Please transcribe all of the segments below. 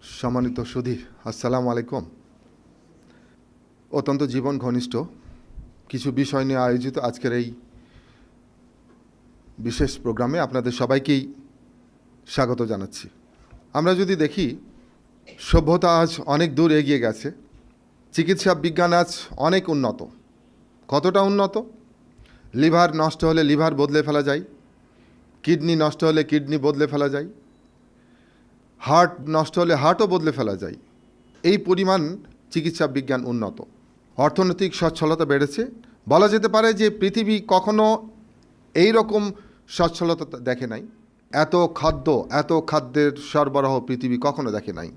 সম্মানিত সুধী, আসসালামু আলাইকুম। অত্যন্ত জীবন ঘনিষ্ঠ কিছু বিষয় নিয়ে আয়োজিত আজকের এই বিশেষ প্রোগ্রামে আপনাদের সবাইকেই স্বাগত জানাচ্ছি। আমরা যদি দেখি, সভ্যতা আজ অনেক দূর এগিয়ে গেছে, চিকিৎসা বিজ্ঞান আজ অনেক উন্নত। কতটা উন্নত? লিভার নষ্ট হলে লিভার বদলে ফেলা যায়, কিডনি নষ্ট হলে কিডনি বদলে ফেলা যায়, হার্ট নষ্ট হলে হার্টও বদলে ফেলা যায়। এই পরিমাণ চিকিৎসা বিজ্ঞান উন্নত। অর্থনৈতিক সচ্ছলতা বেড়েছে। বলা যেতে পারে যে পৃথিবী কখনো এই রকম সচ্ছলতা দেখে নাই। এত খাদ্যের সরবরাহ পৃথিবী কখনো দেখে নাই।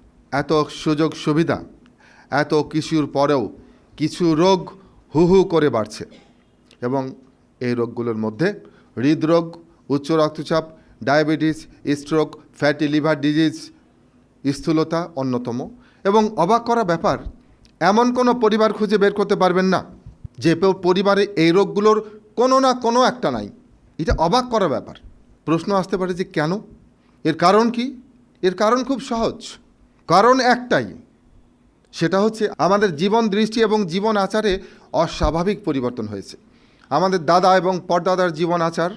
এত সুযোগ সুবিধা, এত কিছুর পরেও কিছু রোগ হু করে বাড়ছে, এবং এই রোগগুলোর মধ্যে হৃদরোগ, উচ্চ রক্তচাপ, diabetes, stroke, fatty liver disease, স্থূলতা অন্যতম। এবং অবাক করা ব্যাপার, এমন কোনো পরিবার খুঁজে বের করতে পারবেন না যে পরিবারে এই রোগগুলোর কোনো না কোনো একটা নাই। এটা অবাক করা ব্যাপার। প্রশ্ন আসতে পারে যে কেন? এর কারণ কি? এর কারণ খুব সহজ। কারণ একটাই, সেটা হচ্ছে আমাদের জীবন দৃষ্টি এবং জীবন আচারে অস্বাভাবিক পরিবর্তন হয়েছে। আমাদের দাদা এবং পরদাদার জীবন আচার,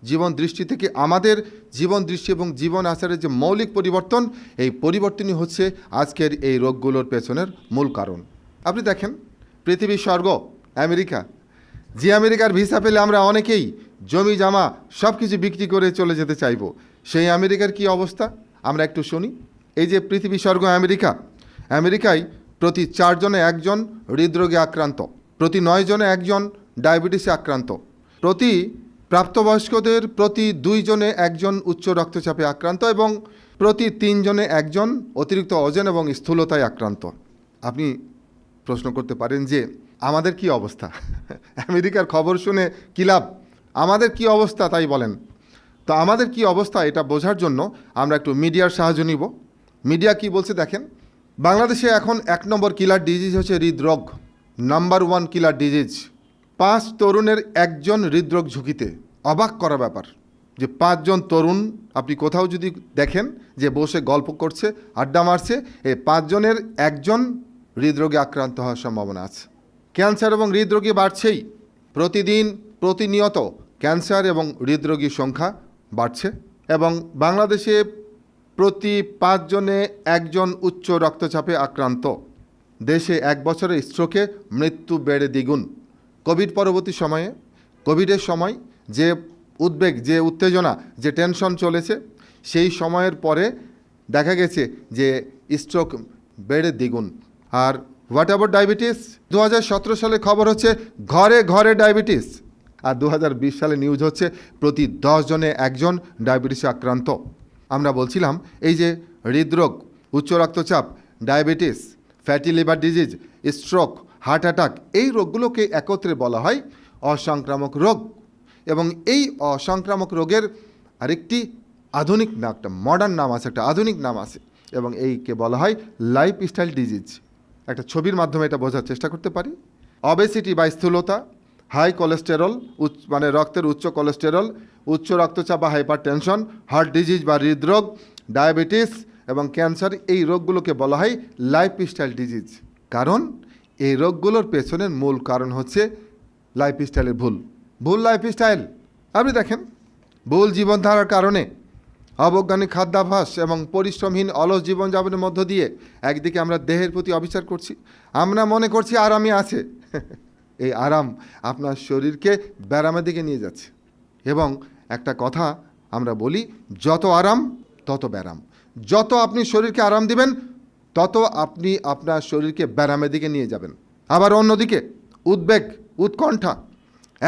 জীবন দৃষ্টি থেকে আমাদের জীবন দৃষ্টি এবং জীবন আচারের যে মৌলিক পরিবর্তন, এই পরিবর্তনই হচ্ছে আজকের এই রোগগুলোর পেছনের মূল কারণ। আপনি দেখেন, পৃথিবীর স্বর্গ আমেরিকা, যে আমেরিকার ভিসা পেলে আমরা অনেকেই জমি জামা সব কিছু বিক্রি করে চলে যেতে চাইব, সেই আমেরিকার কি অবস্থা আমরা একটু শুনি। এই যে পৃথিবীর স্বর্গ আমেরিকা, আমেরিকায় প্রতি 4 জনে 1 জন হৃদরোগে আক্রান্ত, প্রতি 9 জনে 1 জন ডায়াবেটিসে আক্রান্ত, প্রতি প্রাপ্তবয়স্কদের প্রতি 2 জনে 1 জন উচ্চ রক্তচাপে আক্রান্ত, এবং প্রতি 3 জনে 1 জন অতিরিক্ত ওজন এবং স্থূলতায় আক্রান্ত। আপনি প্রশ্ন করতে পারেন যে আমাদের কি অবস্থা? আমেরিকার খবর শুনে কী লাভ? আমাদের কি অবস্থা তাই বলেন। তো আমাদের কি অবস্থা এটা বোঝার জন্য আমরা একটু মিডিয়ার সাহায্য নিব। মিডিয়া কি বলছে দেখেন। বাংলাদেশে এখন 1 নম্বর কিলার ডিজিজ হচ্ছে হৃদরোগ। নাম্বার 1 কিলার ডিজিজ। 5 তরুণের 1 জন হৃদরোগ ঝুঁকিতে। অবাক করা ব্যাপার যে 5 জন তরুণ আপনি কোথাও যদি দেখেন যে বসে গল্প করছে, আড্ডা মারছে, এই 5 জনের 1 জন হৃদরোগে আক্রান্ত হওয়ার সম্ভাবনা আছে। ক্যান্সার এবং হৃদরোগী বাড়ছেই। প্রতিদিন প্রতিনিয়ত ক্যান্সার এবং হৃদরোগীর সংখ্যা বাড়ছে, এবং বাংলাদেশে প্রতি 5 জনে 1 জন উচ্চ রক্তচাপে আক্রান্ত। দেশে 1 বছরে স্ট্রোকে মৃত্যু বেড়ে দ্বিগুণ। কোভিড পরবর্তী সময়ে, কোভিডের সময় যে উদ্বেগ, যে উত্তেজনা, যে টেনশন চলেছে, সেই সময়ের পরে দেখা গেছে যে স্ট্রোক বেড়ে দ্বিগুণ। আর হোয়াট অ্যাবাউট ডায়াবেটিস? 2017 সালে খবর হচ্ছে ঘরে ঘরে ডায়াবেটিস, আর 2020 সালে নিউজ হচ্ছে প্রতি 10 জনে 1 জন ডায়াবেটিসে আক্রান্ত। আমরা বলছিলাম এই যে হৃদরোগ, উচ্চ রক্তচাপ, diabetes, fatty liver disease, stroke, heart attack, এই রোগগুলোকে একত্রে বলা হয় অসংক্রামক রোগ। এবং এই অসংক্রামক রোগের আরেকটি আধুনিক নাম, একটা মডার্ন নাম আছে, একটা আধুনিক নাম আছে, এবং এইকে বলা হয় লাইফস্টাইল ডিজিজ। একটা ছবির মাধ্যমে এটা বোঝার চেষ্টা করতে পারি। অবেসিটি বা স্থূলতা, হাই কোলেস্টেরল মানে রক্তের উচ্চ কোলেস্টেরল, উচ্চ রক্তচাপ বা হাইপার টেনশন, হার্ট ডিজিজ বা হৃদরোগ, ডায়াবেটিস এবং ক্যান্সার, এই রোগগুলোকে বলা হয় লাইফস্টাইল ডিজিজ। কারণ এই রোগগুলোর পেছনের মূল কারণ হচ্ছে লাইফস্টাইলের ভুল লাইফস্টাইল। আপনি দেখেন, ভুল জীবনধারার কারণে, অবৈজ্ঞানিক খাদ্যাভ্যাস এবং পরিশ্রমহীন অলস জীবনযাপনের মধ্য দিয়ে একদিকে আমরা দেহের প্রতি অবিচার করছি। আমরা মনে করছি আরামই আছে। এই আরাম আপনার শরীরকে ব্যারামের দিকে নিয়ে যাচ্ছে। এবং একটা কথা আমরা বলি, যত আরাম তত ব্যারাম। যত আপনি শরীরকে আরাম দিবেন, তত আপনি আপনার শরীরকে ব্যারামের দিকে নিয়ে যাবেন। আবার অন্যদিকে উদ্বেগ, উৎকণ্ঠা,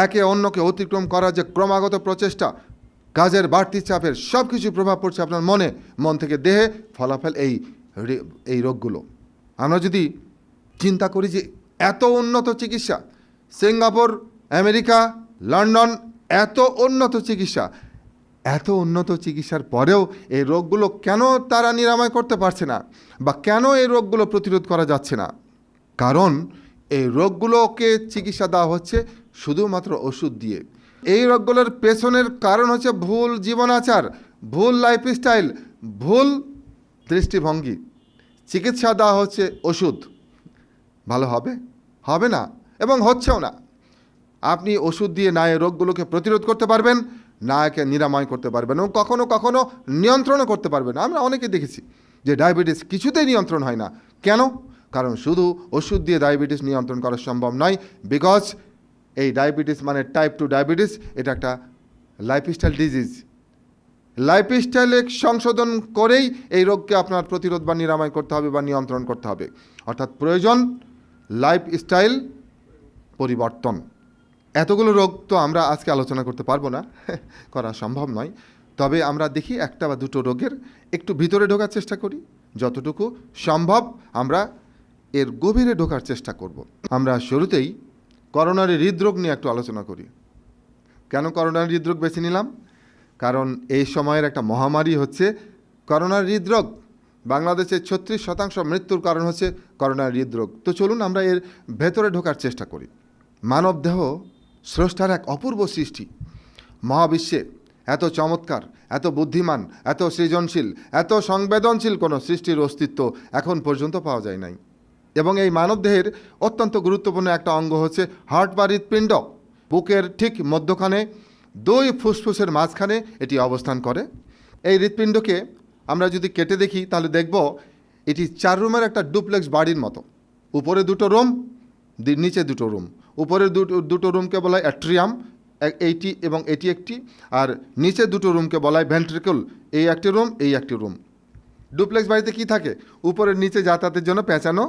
একে অন্যকে অতিক্রম করার যে ক্রমাগত প্রচেষ্টা, কাজের বাড়তি চাপের সব কিছু প্রভাব পড়ছে আপনার মনে, মন থেকে দেহে, ফলাফল এই রোগগুলো। আমরা যদি চিন্তা করি যে এত উন্নত চিকিৎসা, সিঙ্গাপুর, আমেরিকা, লন্ডন, এত উন্নত চিকিৎসার পরেও এই রোগগুলো কেন তারা নিরাময় করতে পারছে না, বা কেন এই রোগগুলো প্রতিরোধ করা যাচ্ছে না? কারণ এই রোগগুলোকে চিকিৎসা দেওয়া হচ্ছে শুধুমাত্র ওষুধ দিয়ে। এই রোগগুলোর পেছনের কারণ হচ্ছে ভুল জীবনাচার, ভুল লাইফস্টাইল, ভুল দৃষ্টিভঙ্গি। চিকিৎসা দেওয়া হচ্ছে ওষুধ, ভালো হবে? হবে না, এবং হচ্ছেও না। আপনি ওষুধ দিয়ে না এই রোগগুলোকে প্রতিরোধ করতে পারবেন, না একে নিরাময় করতে পারবেন, এবং কখনো কখনো নিয়ন্ত্রণও করতে পারবেন। আমরা অনেকে দেখেছি যে ডায়াবেটিস কিছুতেই নিয়ন্ত্রণ হয় না। কেন? কারণ শুধু ওষুধ দিয়ে ডায়াবেটিস নিয়ন্ত্রণ করা সম্ভব নয়, বিকজ এই ডায়াবেটিস মানে টাইপ 2 ডায়াবেটিস, এটা একটা লাইফস্টাইল ডিজিজ। লাইফস্টাইলে সংশোধন করেই এই রোগকে আপনার প্রতিরোধ বা নিরাময় করতে হবে বা নিয়ন্ত্রণ করতে হবে। অর্থাৎ প্রয়োজন লাইফস্টাইল পরিবর্তন। এতগুলো রোগ তো আমরা আজকে আলোচনা করতে পারবো না, করা সম্ভব নয়। তবে আমরা দেখি একটা বা দুটো রোগের একটু ভিতরে ঢোকার চেষ্টা করি, যতটুকু সম্ভব আমরা এর গভীরে ঢোকার চেষ্টা করব। আমরা শুরুতেই করোনারি হৃদরোগ নিয়ে একটু আলোচনা করি। কেন করোনারি হৃদরোগ বেছে নিলাম? কারণ এই সময়ের একটা মহামারী হচ্ছে করোনার হৃদরোগ। বাংলাদেশে 36% মৃত্যুর কারণ হচ্ছে করোনার হৃদরোগ। তো চলুন আমরা এর ভেতরে ঢোকার চেষ্টা করি। মানবদেহ স্রষ্টার এক অপূর্ব সৃষ্টি। মহাবিশ্বে এত চমৎকার, এত বুদ্ধিমান, এত সৃজনশীল, এত সংবেদনশীল কোনো সৃষ্টির অস্তিত্ব এখন পর্যন্ত পাওয়া যায় নাই। এবং এই মানবদেহের অত্যন্ত গুরুত্বপূর্ণ একটা অঙ্গ হচ্ছে হার্ট বা হৃৎপিণ্ড। বুকের ঠিক মধ্যখানে 2 ফুসফুসের মাঝখানে এটি অবস্থান করে। এই হৃৎপিণ্ডকে আমরা যদি কেটে দেখি তাহলে দেখব এটি 4 রুমের একটা ডুপ্লেক্স বাড়ির মতো। উপরে 2টো রুম, নিচে 2টো রুম। উপরের দুটো রুমকে বলা হয় অ্যাট্রিয়াম, এইটি এবং এটি একটি, আর নিচে 2টো রুমকে বলা হয় ভেন্ট্রিকল, এই একটি রুম, এই একটি রুম। ডুপ্লেক্স বাড়িতে কি থাকে? উপরের নিচে যাতায়াতের জন্য পেঁচানো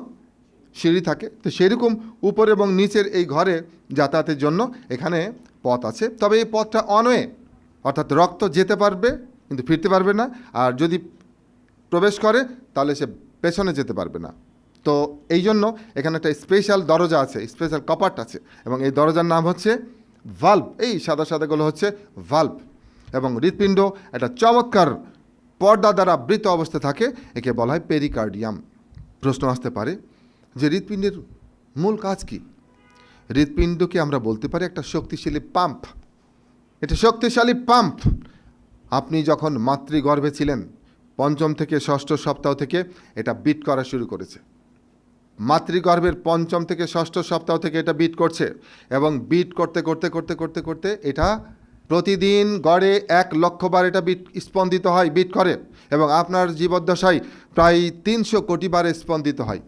সিঁড়ি থাকে। তো সেরকম উপর এবং নিচের এই ঘরে যাতায়াতের জন্য এখানে পথ আছে। তবে এই পথটা অনওয়ে, অর্থাৎ রক্ত যেতে পারবে কিন্তু ফিরতে পারবে না, আর যদি প্রবেশ করে তাহলে সে পেছনে যেতে পারবে না। তো এই জন্য এখানে একটা স্পেশাল দরজা আছে, স্পেশাল কপাট আছে, এবং এই দরজার নাম হচ্ছে ভাল্ভ। এই সাদা সাদাগুলো হচ্ছে ভাল্ভ। এবং হৃৎপিণ্ড একটা চমৎকার পর্দা দ্বারা আবৃত অবস্থায় থাকে, একে বলা হয় পেরিকার্ডিয়াম। প্রশ্ন আসতে পারে যে হৃৎপিণ্ডের মূল কাজ কি? হৃৎপিণ্ডকে আমরা বলতে পারি একটা শক্তিশালী পাম্প। এটা শক্তিশালী পাম্প। আপনি যখন মাতৃগর্ভে ছিলেন 5ম থেকে 6ষ্ঠ সপ্তাহ থেকে এটা বিট করা শুরু করেছে। মাতৃগর্ভের 5ম থেকে 6ষ্ঠ সপ্তাহ থেকে এটা বিট করছে, এবং বিট করতে করতে করতে করতে করতে এটা প্রতিদিন গড়ে 1 লক্ষ বার এটা স্পন্দিত হয়, বিট করে, এবং আপনার জীবদ্দশায় প্রায় 300 কোটি বার স্পন্দিত হয়।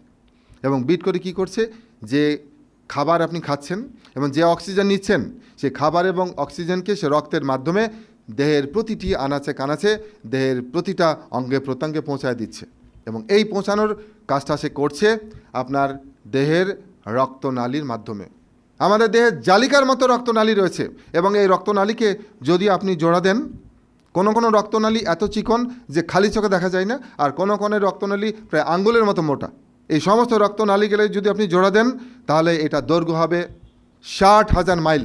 এবং বিট করে কি করছে? যে খাবার আপনি খাচ্ছেন এবং যে অক্সিজেন নিচ্ছেন, সেই খাবার এবং অক্সিজেনকে সে রক্তের মাধ্যমে দেহের প্রতিটি আনাচে কানাচে, দেহের প্রতিটা অঙ্গে প্রত্যঙ্গে পৌঁছায় দিচ্ছে। এবং এই পৌঁছানোর কাজটা সে করছে আপনার দেহের রক্তনালীর মাধ্যমে। আমাদের দেহে জালিকার মতো রক্তনালী রয়েছে, এবং এই রক্তনালীকে যদি আপনি জোড়া দেন, কোনো কোনো রক্তনালী এত চিকন যে খালি চোখে দেখা যায় না, আর কোনো কোনো রক্তনালী প্রায় আঙ্গুলের মতো মোটা। এই সমস্ত রক্তনালীগুলো যদি আপনি জোড়া দেন তাহলে এটা দৈর্ঘ্য হবে 60,000 মাইল।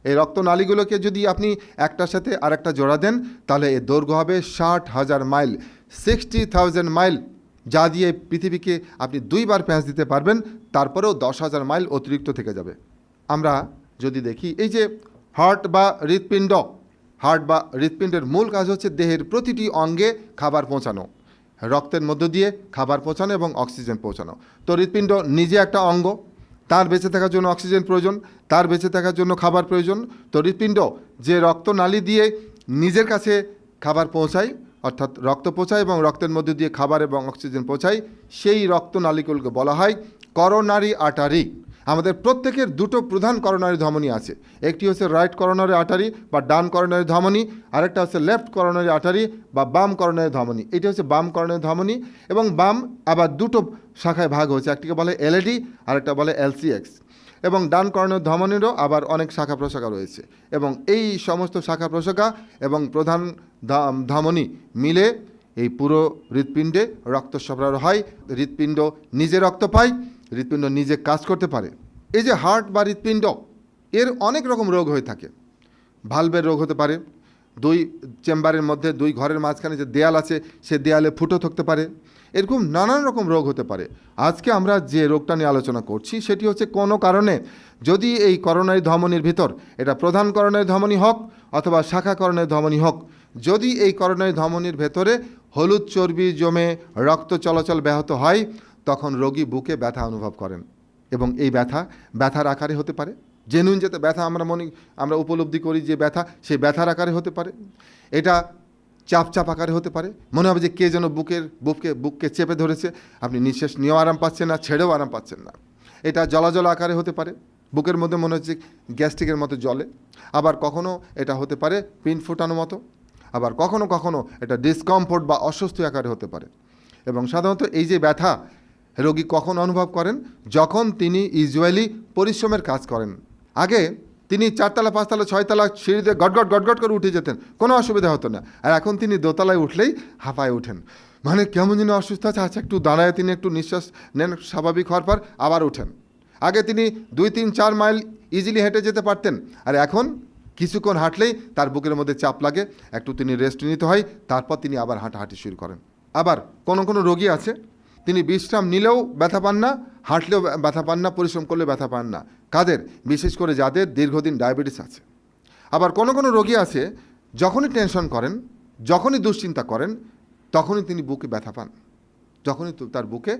এই রক্তনালীগুলোকে যদি আপনি একটার সাথে আরেকটা জোড়া দেন তাহলে এর দৈর্ঘ্য হবে 60,000 মাইল, 60,000 মাইল, যা দিয়ে পৃথিবীকে আপনি 2 বার প্যাঁচ দিতে পারবেন, তারপরেও 10,000 মাইল অতিরিক্ত থেকে যাবে। আমরা যদি দেখি এই যে হার্ট বা হৃৎপিণ্ডের মূল কাজ হচ্ছে দেহের প্রতিটি অঙ্গে খাবার পৌঁছানো, রক্তের মধ্য দিয়ে খাবার পৌঁছানো এবং অক্সিজেন পৌঁছানো। তো হৃৎপিণ্ড নিজে একটা অঙ্গ, তার বেঁচে থাকার জন্য অক্সিজেন প্রয়োজন, তার বেঁচে থাকার জন্য খাবার প্রয়োজন। তো হৃৎপিণ্ড যে রক্তনালী দিয়ে নিজের কাছে খাবার পৌঁছায়, অর্থাৎ রক্ত পৌঁছায় এবং রক্তের মধ্যে দিয়ে খাবার এবং অক্সিজেন পৌঁছায়, সেই রক্তনালীগুলোকে বলা হয় করোনারি আর্টারি। আমাদের প্রত্যেকের 2টো প্রধান করোনারি ধমনী আছে। একটি হচ্ছে রাইট করোনারি আর্টারি বা ডান করোনারি ধমনী, আরেকটা হচ্ছে লেফট করোনারি আর্টারি বা বাম করোনারি ধমনী। এটি হচ্ছে বাম করোনারি ধমনী, এবং বাম আবার 2টো শাখায় ভাগ হয়েছে, একটিকে বলে এলএডি, আরেকটা বলে এলসিএক্স। এবং ডান করোনারি ধমনীরও আবার অনেক শাখা প্রশাখা রয়েছে, এবং এই সমস্ত শাখা প্রশাখা এবং প্রধান ধমনী মিলে এই পুরো হৃৎপিণ্ডে রক্ত সরবরাহ হয়। হৃৎপিণ্ড নিজে রক্ত পায়, হৃৎপিণ্ড নিজে কাজ করতে পারে। এই যে হার্ট বা হৃৎপিণ্ড, এর অনেক রকম রোগ হয়ে থাকে। ভালভের রোগ হতে পারে, 2 চেম্বারের মধ্যে 2 ঘরের মাঝখানে যে দেয়াল আছে সে দেয়ালে ফুটো থাকতে পারে, এরকম নানান রকম রোগ হতে পারে। আজকে আমরা যে রোগটা নিয়ে আলোচনা করছি সেটি হচ্ছে কোনো কারণে যদি এই করোনারি ধমনীর ভিতর, এটা প্রধান করোনারি ধমনী হোক অথবা শাখা করোনারি ধমনী হোক, যদি এই করোনারি ধমনীর ভেতরে হলুদ চর্বি জমে রক্ত চলাচল ব্যাহত হয়, তখন রোগী বুকে ব্যথা অনুভব করেন। এবং এই ব্যথার আকারে হতে পারে, জেনুইন যেটা ব্যথা আমরা উপলব্ধি করি যে ব্যথা, সেই ব্যথার আকারে হতে পারে। এটা চাপ আকারে হতে পারে, মনে হবে যে কে যেন বুককে চেপে ধরেছে, আপনি নিঃশ্বাস নিয়েও আরাম পাচ্ছেন না, ছেড়েও আরাম পাচ্ছেন না। এটা জলা আকারে হতে পারে, বুকের মধ্যে মনে হচ্ছে গ্যাস্ট্রিকের মতো জলে। আবার কখনো এটা হতে পারে পিন ফোটানো মতো, আবার কখনো এটা ডিসকমফোর্ট বা অস্বস্তি আকারে হতে পারে। এবং সাধারণত এই যে ব্যথা রোগী কখন অনুভব করেন, যখন তিনি ইউজুয়ালি পরিশ্রমের কাজ করেন। আগে তিনি 4 তলা 5 তলা 6 তলা সিঁড়িতে গটগট করে উঠে যেতেন, কোনো অসুবিধা হতো না। আর এখন তিনি দোতলায় উঠলেই হাঁপায় ওঠেন, মানে কেমন যেন অসুস্থ আছে, আচ্ছা একটু দাঁড়ায় তিনি একটু নিঃশ্বাস নেন, স্বাভাবিক হওয়ার পর আবার উঠেন। আগে তিনি 2-3-4 মাইল ইজিলি হেঁটে যেতে পারতেন, আর এখন কিছুক্ষণ হাঁটলেই তার বুকের মধ্যে চাপ লাগে, একটু তিনি রেস্ট নিতে হয়, তারপর তিনি আবার হাঁটাহাঁটি শুরু করেন। আবার কোনো রোগী আছে, তিনি বিশ্রাম নিলেও ব্যথা পান না, হাঁটলেও ব্যথা পান না, পরিশ্রম করলে ব্যথা পান না। কাদের? বিশেষ করে যাদের দীর্ঘদিন ডায়াবেটিস আছে। আবার কোনো রোগী আছে, যখনই টেনশন করেন, যখনই দুশ্চিন্তা করেন, তখনই তিনি বুকে ব্যথা পান, যখনই তার বুকে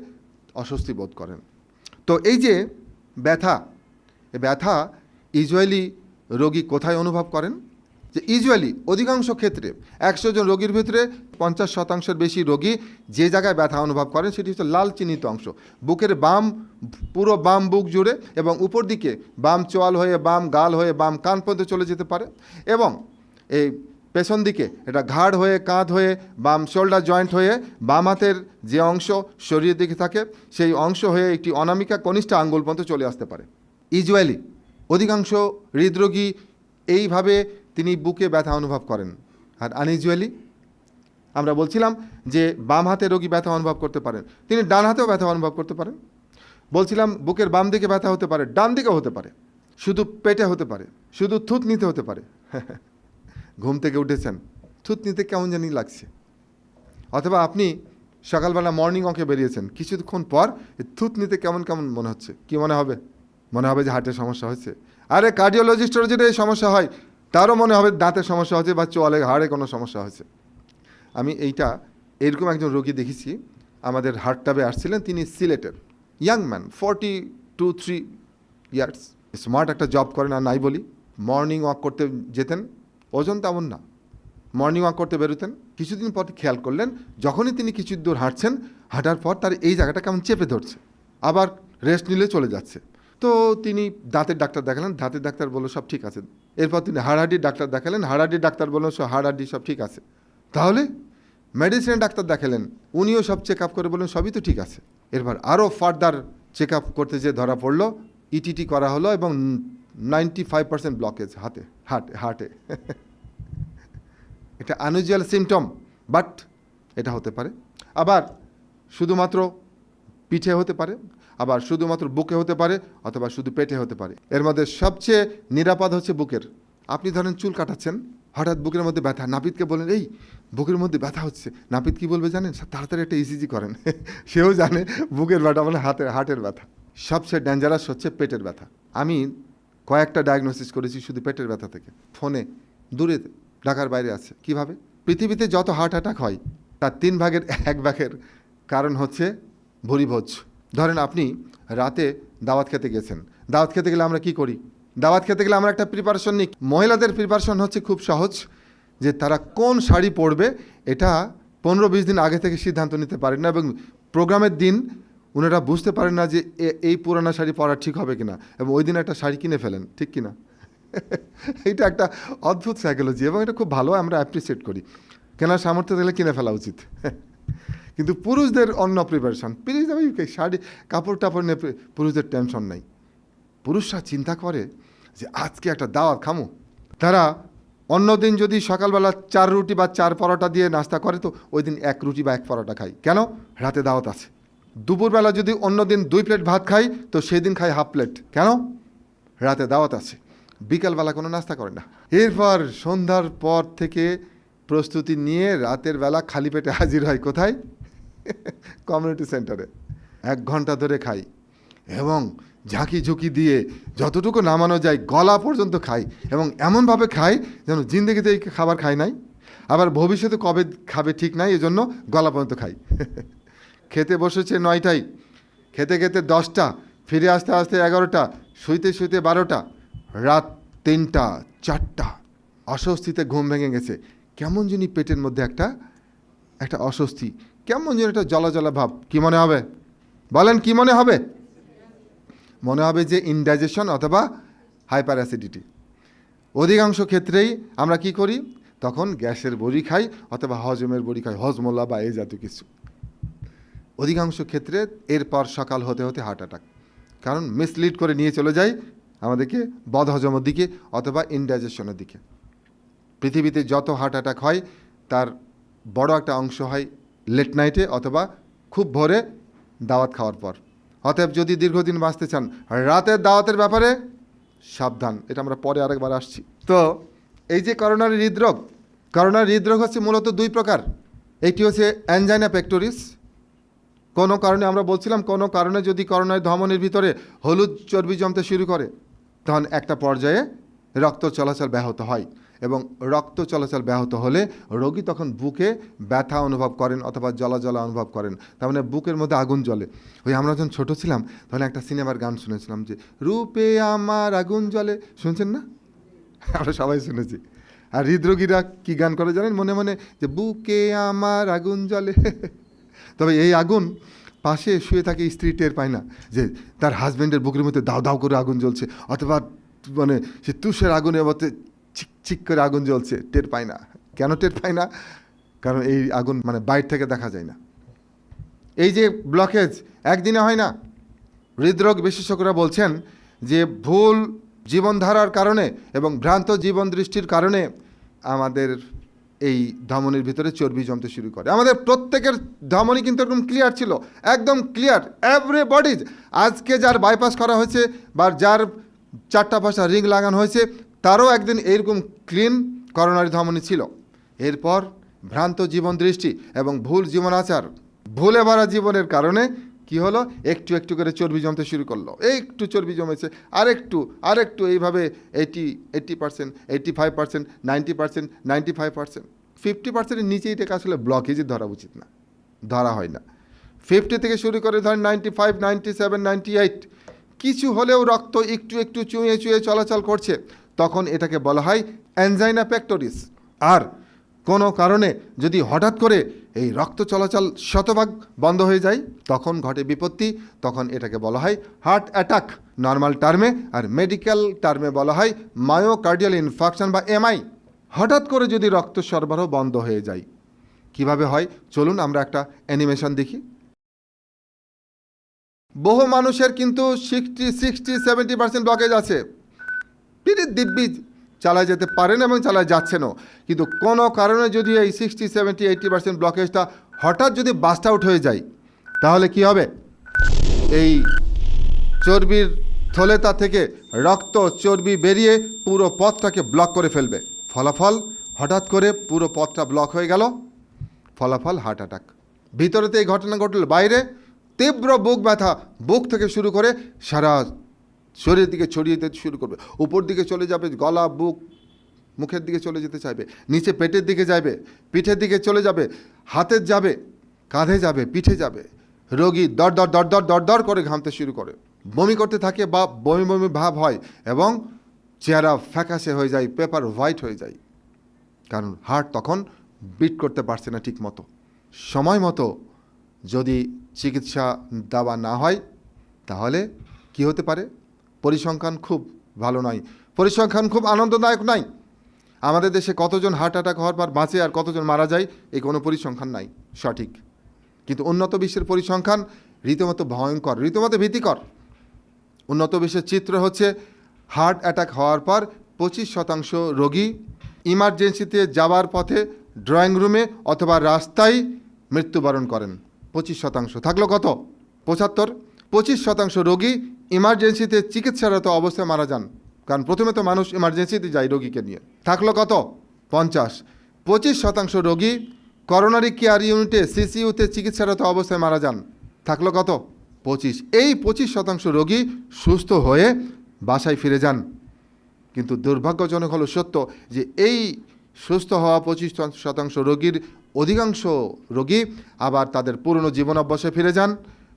অস্বস্তি বোধ করেন। তো এই যে ব্যথা ইউজুয়ালি রোগী কোথায় অনুভব করেন? যে ইউজুয়ালি অধিকাংশ ক্ষেত্রে 100 জন রোগীর ভিতরে 50% বেশি রোগী যে জায়গায় ব্যথা অনুভব করেন সেটি হচ্ছে লাল চিহ্নিত অংশ, বুকের পুরো বাম বুক জুড়ে, এবং উপর দিকে বাম চোয়াল হয়ে, বাম গাল হয়ে, বাম কান পর্যন্ত চলে যেতে পারে। এবং এই পেছন দিকে এটা ঘাড় হয়ে, কাঁধ হয়ে, বাম শোল্ডার জয়েন্ট হয়ে, বাম হাতের যে অংশ শরীরের দিকে থাকে সেই অংশ হয়ে একটি অনামিকা কনিষ্ঠ আঙ্গুল পর্যন্ত চলে আসতে পারে। ইউজুয়ালি অধিকাংশ হৃদরোগী এইভাবে তিনি বুকে ব্যথা অনুভব করেন। আর আনইউজুয়ালি আমরা বলছিলাম যে বাম হাতে রোগী ব্যথা অনুভব করতে পারেন, তিনি ডান হাতেও ব্যথা অনুভব করতে পারেন। বলছিলাম বুকের বাম দিকে ব্যথা হতে পারে, ডান দিকেও হতে পারে, শুধু পেটে হতে পারে, শুধু থুত নিতে হতে পারে। ঘুম থেকে উঠেছেন, থুত নিতে কেমন জানি লাগছে, অথবা আপনি সকালবেলা মর্নিং ওয়াকে বেরিয়েছেন, কিছুক্ষণ পর থুত নিতে কেমন মনে হচ্ছে। কি মনে হবে? মনে হবে যে হার্টের সমস্যা হচ্ছে। আরে কার্ডিওলজিস্টের যদি এই সমস্যা হয়, তারও মনে হবে দাঁতের সমস্যা হচ্ছে বা চোয়ালে হাড়ে কোনো সমস্যা হয়েছে। আমি এরকম একজন রোগী দেখেছি, আমাদের হার্টটাবে আসছিলেন, তিনি সিলেটের ইয়াং ম্যান, 42-3 ইয়ার্স, স্মার্ট একটা জব করেন, আর নাই বলি। মর্নিং ওয়াক করতে যেতেন, ওজন তেমন না, মর্নিং ওয়াক করতে বেরোতেন। কিছুদিন পর খেয়াল করলেন, যখনই তিনি কিছু দূর হাঁটার পর তার এই জায়গাটা কেমন চেপে ধরছে, আবার রেস্ট নিলে চলে যাচ্ছে। তো তিনি দাঁতের ডাক্তার দেখালেন, দাঁতের ডাক্তার বলল সব ঠিক আছে। এরপর তিনি হাড়হাড্ডির ডাক্তার দেখালেন, হাড়হাড্ডির ডাক্তার বললেন হাড়হাড্ডি সব ঠিক আছে। তাহলে মেডিসিনের ডাক্তার দেখালেন, উনিও সব চেক আপ করে বললেন সবই তো ঠিক আছে। এরপর আরও ফার্দার চেক আপ করতে যে ধরা পড়লো, ইটিটি করা হলো, এবং 95% ব্লকেজ হার্টে। এটা আনইউজুয়াল সিমটম, বাট এটা হতে পারে। আবার শুধুমাত্র পিঠে হতে পারে, আবার শুধুমাত্র বুকে হতে পারে, অথবা শুধু পেটে হতে পারে। এর মধ্যে সবচেয়ে নিরাপদ হচ্ছে বুকের। আপনি ধরেন চুল কাটাচ্ছেন, হঠাৎ বুকের মধ্যে ব্যথা, নাপিতকে বলেন এই বুকের মধ্যে ব্যথা হচ্ছে, নাপিত কি বলবে জানেন? তাড়াতাড়ি একটা ইসিজি করেন। সেও জানে বুকের ব্যথা মানে হার্টের ব্যথা। সবচেয়ে ডেঞ্জারাস হচ্ছে পেটের ব্যথা। আমি কয়েকটা ডায়াগনোসিস করেছি শুধু পেটের ব্যথা থেকে, ফোনে, দূরে, ঢাকার বাইরে আছে। কিভাবে? পৃথিবীতে যত হার্ট অ্যাটাক হয় তার 3 ভাগের 1 ভাগের কারণ হচ্ছে ভুরিভোজ। ধরেন আপনি রাতে দাওয়াত খেতে গেছেন, দাওয়াত খেতে গেলে আমরা কি করি? দাওয়াত খেতে গেলে আমরা একটা প্রিপারেশন নিই। মহিলাদের প্রিপারেশন হচ্ছে খুব সহজ, যে তারা কোন শাড়ি পরবে এটা 15-20 দিন আগে থেকে সিদ্ধান্ত নিতে পারেন না, এবং প্রোগ্রামের দিন ওনারা বুঝতে পারেন না যে এই পুরানো শাড়ি পরা ঠিক হবে কিনা, এবং ওই দিন একটা শাড়ি কিনে ফেলেন, ঠিক কিনা? এটা একটা অদ্ভুত সাইকোলজি, এবং এটা খুব ভালো, আমরা অ্যাপ্রিসিয়েট করি। কেনার সামর্থ্য থাকলে কিনে ফেলা উচিত। কিন্তু পুরুষদের অন্য প্রিপারেশন, শাড়ি কাপড় টাপড় নিয়ে পুরুষদের টেনশন নাই। পুরুষরা চিন্তা করে যে আজকে একটা দাওয়াত খামো। তারা অন্য দিন যদি সকালবেলা 4 রুটি বা 4 পরোটা দিয়ে নাস্তা করে, তো ওই দিন 1 রুটি বা 1 পরোটা খাই। কেন? রাতে দাওয়াত আছে। দুপুরবেলা যদি অন্য দিন 2 প্লেট ভাত খাই, তো সেই দিন খাই 1/2 প্লেট। কেন? রাতে দাওয়াত আছে। বিকালবেলা কোনো নাস্তা করে না। এরপর সন্ধ্যার পর থেকে প্রস্তুতি নিয়ে রাতের বেলা খালি পেটে হাজির হয় কোথায়? কমিউনিটি সেন্টারে। 1 ঘন্টা ধরে খাই, এবং ঝাঁকি ঝুঁকি দিয়ে যতটুকু নামানো যায় গলা পর্যন্ত খাই, এবং এমনভাবে খাই যেন জিন্দগিতে এই খাবার খাই নাই। আবার ভবিষ্যতে কবে খাবে ঠিক নাই, এজন্য গলা পর্যন্ত খাই। খেতে বসেছে 9টায়, খেতে খেতে 10টা, ফিরে আসতে আসতে 11টা, শুইতে শুইতে 12টা, রাত 3টা 4টা, অস্বস্তিতে ঘুম ভেঙে গেছে। কেমন যিনি পেটের মধ্যে একটা অস্বস্তি, কেমন যেন একটা জ্বলা জ্বলা ভাব। কি মনে হবে বলেন, কি মনে হবে? মনে হবে যে ইনডাইজেশন অথবা হাইপার অ্যাসিডিটি। অধিকাংশ ক্ষেত্রেই আমরা কি করি, তখন গ্যাসের বড়ি খাই অথবা হজমের বড়ি খাই, হজমোলা বা এই জাতীয় কিছু। অধিকাংশ ক্ষেত্রে এরপর সকাল হতে হতে হার্ট অ্যাটাক, কারণ মিসলিড করে নিয়ে চলে যায় আমাদেরকে বদহজমের দিকে অথবা ইনডাইজেশনের দিকে। পৃথিবীতে যত হার্ট অ্যাটাক হয় তার বড় একটা অংশ হয় লেট নাইটে অথবা খুব ভোরে দাওয়াত খাওয়ার পর। অতএব যদি দীর্ঘদিন বাঁচতে চান, রাতের দাওয়াতের ব্যাপারে সাবধান। এটা আমরা পরে আরেকবার আসছি। তো এই যে করোনারি হৃদরোগ, করোনারি হৃদরোগ হচ্ছে মূলত 2 প্রকার। এইটি হচ্ছে অ্যানজাইনা পেক্টোরিস। কোনো কারণে আমরা বলছিলাম, কোনো কারণে যদি করোনারি ধমনির ভিতরে হলুদ চর্বি জমতে শুরু করে, তখন একটা পর্যায়ে রক্ত চলাচল ব্যাহত হয়, এবং রক্ত চলাচল ব্যাহত হলে রোগী তখন বুকে ব্যথা অনুভব করেন অথবা জ্বলা জ্বলা অনুভব করেন। তার মানে বুকের মধ্যে আগুন জ্বলে। ওই আমরা যখন ছোটো ছিলাম তখন একটা সিনেমার গান শুনেছিলাম যে রূপে আমার আগুন জ্বলে, শুনছেন না? আমরা সবাই শুনেছি। আর হৃদরোগীরা কী গান করে জানেন মনে মনে, যে বুকে আমার আগুন জ্বলে। তবে এই আগুন পাশে শুয়ে থাকে স্ত্রী টের পায় না যে তার হাজব্যান্ডের বুকের মধ্যে দাও দাও করে আগুন জ্বলছে, অথবা মানে সে তুষের আগুনের মধ্যে চিক চিক করে আগুন জ্বলছে, টের পায় না। কেন টের পায় না? কারণ এই আগুন মানে বাইরে থেকে দেখা যায় না। এই যে ব্লকেজ একদিনে হয় না। হৃদরোগ বিশেষজ্ঞরা বলছেন যে ভুল জীবনধারার কারণে এবং ভ্রান্ত জীবন দৃষ্টির কারণে আমাদের এই ধমনির ভিতরে চর্বি জমতে শুরু করে। আমাদের প্রত্যেকের ধমনি কিন্তু একদম ক্লিয়ার ছিল, একদম ক্লিয়ার এভরিবডি। আজকে যার বাইপাস করা হয়েছে বা যার 4টা 5টা রিং লাগানো হয়েছে, তারও একদিন এইরকম ক্লিন করোনারি ধমনী ছিল। এরপর ভ্রান্ত জীবন দৃষ্টি এবং ভুল জীবনাচার, ভুলে ভরা জীবনের কারণে কি হলো, একটু একটু করে চর্বি জমতে শুরু করলো। একটু চর্বি জমেছে, আরেকটু এইভাবে 80%, 85%, 90%, 95%, 50%-এর নিচেই এটা আসলে ব্লকেজই ধরা উচিত না, ধরা হয় না। 50 থেকে শুরু করে ধরেন 95, 97, 98, কিছু হলেও রক্ত একটু একটু চুঁয়ে চুঁয়ে চলাচল করছে, তখন এটাকে বলা হয় অ্যানজাইনা পেক্টোরিস। আর কোনো কারণে যদি হঠাৎ করে এই রক্ত চলাচল শতভাগ বন্ধ হয়ে যায়, তখন ঘটে বিপত্তি, তখন এটাকে বলা হয় হার্ট অ্যাটাক নর্মাল টার্মে, আর মেডিকেল টার্মে বলা হয় মায়োকার্ডিয়াল ইনফার্কশন বা এমআই। হঠাৎ করে যদি রক্ত সরবরাহ বন্ধ হয়ে যায়, কিভাবে হয় চলুন আমরা একটা অ্যানিমেশন দেখি। বহু মানুষের কিন্তু 60-70% ব্লকেজ আছে, পিরিত দিব্যি চালায় যেতে পারেন এবং চালায় যাচ্ছেনও। কিন্তু কোনো কারণে যদি এই 60-70-80% ব্লকেজটা হঠাৎ যদি বাস্ট আউট হয়ে যায়, তাহলে কি হবে? এই চর্বির থলেতা থেকে রক্ত চর্বি বেরিয়ে পুরো পথটাকে ব্লক করে ফেলবে। ফলাফল হঠাৎ করে পুরো পথটা ব্লক হয়ে গেল, ফলাফল হার্ট অ্যাটাক। ভিতরেতে এই ঘটনা ঘটল, বাইরে তীব্র বুক ব্যথা, বুক থেকে শুরু করে সারা শরীরের দিকে ছড়িয়ে যেতে শুরু করবে, উপর দিকে চলে যাবে, গলা বুক মুখের দিকে চলে যেতে চাইবে, নিচে পেটের দিকে যাবে, পিঠের দিকে চলে যাবে, হাতে যাবে, কাঁধে যাবে, পিঠে যাবে। রোগী দর দর দর দর দর দর করে ঘামতে শুরু করে, বমি করতে থাকে বা বমি বমি ভাব হয়, এবং চেহারা ফ্যাকাশে হয়ে যায়, পেপার হোয়াইট হয়ে যায়। কারণ হার্ট তখন বিট করতে পারছে না ঠিক মতো। সময় মতো যদি চিকিৎসা দেওয়া না হয়, তাহলে কি হতে পারে? পরিসংখ্যান খুব ভালো নয়, পরিসংখ্যান খুব আনন্দদায়ক নয়। আমাদের দেশে কতজন হার্ট অ্যাটাক হওয়ার পর বাঁচে আর কতজন মারা যায়, এই কোনো পরিসংখ্যান নাই সঠিক। কিন্তু উন্নত বিশ্বের পরিসংখ্যান রীতিমতো ভয়ঙ্কর, রীতিমতো ভীতিকর। উন্নত বিশ্বের চিত্র হচ্ছে, হার্ট অ্যাটাক হওয়ার পর 25% রোগী ইমার্জেন্সিতে যাওয়ার পথে ড্রয়িং রুমে অথবা রাস্তায় মৃত্যুবরণ করেন। 25% থাকলো কত? 75। 25% রোগী ইমার্জেন্সিতে চিকিৎসারত অবস্থায় মারা যান, কারণ প্রথমে তো মানুষ ইমার্জেন্সিতে যায় রোগীকে নিয়ে। থাকলো কত? 50। 25% রোগী করোনারি কেয়ার ইউনিটে সিসিইউতে চিকিৎসারত অবস্থায় মারা যান। থাকলো কত? 25। এই 25% রোগী সুস্থ হয়ে বাসায় ফিরে যান। কিন্তু দুর্ভাগ্যজনক হলো সত্য যে এই সুস্থ হওয়া 25% রোগীর অধিকাংশ রোগী আবার তাদের পুরনো জীবন অভ্যাসে ফিরে যান।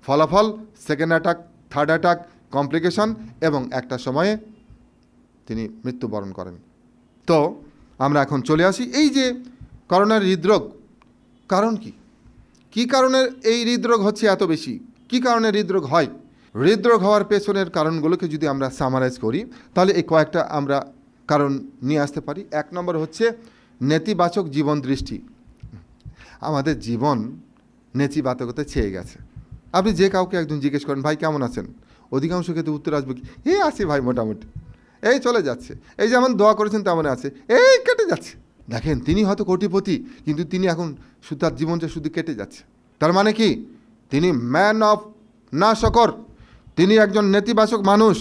ফলাফল second attack, third attack, complication এবং একটা সময়ে তিনি মৃত্যুবরণ করেন। তো আমরা এখন চলে আসি এই যে করোনার হৃদরোগ, কারণ কি? কী কারণে এই হৃদরোগ হচ্ছে এত বেশি? কী কারণে হৃদরোগ হয়? হৃদরোগ হওয়ার পেছনের কারণগুলোকে যদি আমরা সামারাইজ করি তাহলে এই কয়েকটা আমরা কারণ নিয়ে আসতে পারি। 1 নম্বর হচ্ছে নেতিবাচক জীবন দৃষ্টি। আমাদের জীবন নেতিবাচকতা ছেয়ে গেছে। আপনি যে কাউকে একজন জিজ্ঞেস করেন, ভাই কেমন আছেন? অধিকাংশ ক্ষেত্রে উত্তর আসবে কি, এই আছি ভাই মোটামুটি, এই চলে যাচ্ছে, এই যেমন দোয়া করেছেন তেমন আছে, এই কেটে যাচ্ছে। দেখেন, তিনি হয়তো কোটিপতি, কিন্তু তিনি এখন তার জীবনটা শুধু কেটে যাচ্ছে। তার মানে কি? তিনি ম্যান অফ না শকর, তিনি একজন নেতিবাচক মানুষ,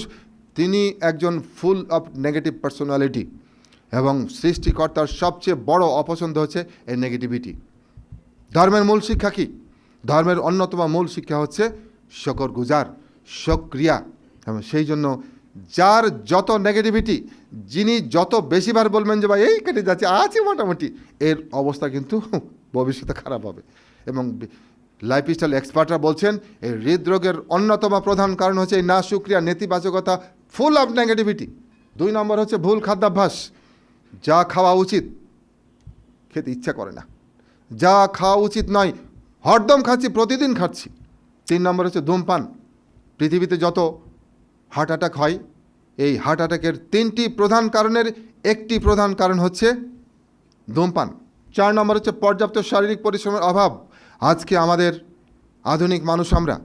তিনি একজন ফুল অফ নেগেটিভ পার্সোনালিটি। এবং সৃষ্টিকর্তার সবচেয়ে বড় অপছন্দ হচ্ছে এই নেগেটিভিটি। ধর্মের মূল শিক্ষা কি? ধর্মের অন্যতম মূল শিক্ষা হচ্ছে শকর গুজার, সক্রিয়া। এবং সেই জন্য যার যত নেগেটিভিটি, যিনি যত বেশিবার বলবেন যে ভাই এই কেটে যাচ্ছে, আছে মোটামুটি, এর অবস্থা কিন্তু ভবিষ্যতে খারাপ হবে। এবং লাইফস্টাইল এক্সপার্টরা বলছেন এই হৃদরোগের অন্যতম প্রধান কারণ হচ্ছে এই না সুক্রিয়া, নেতিবাচকতা, ফুল অফ নেগেটিভিটি। 2 নম্বর হচ্ছে ভুল খাদ্যাভ্যাস। যা খাওয়া উচিত খেতে ইচ্ছা করে না, যা খাওয়া উচিত নয় হরদম খাচ্ছি, প্রতিদিন খাচ্ছি। 3 নম্বর হচ্ছে ধূমপান। পৃথিবীতে যত হার্ট অ্যাটাক হয়, এই হার্ট অ্যাটাকের 3টি প্রধান কারণের একটি প্রধান কারণ হচ্ছে ধূমপান। 4 নম্বর হচ্ছে পর্যাপ্ত শারীরিক পরিশ্রমের অভাব। আজকে আমাদের আধুনিক মানুষ, আমরা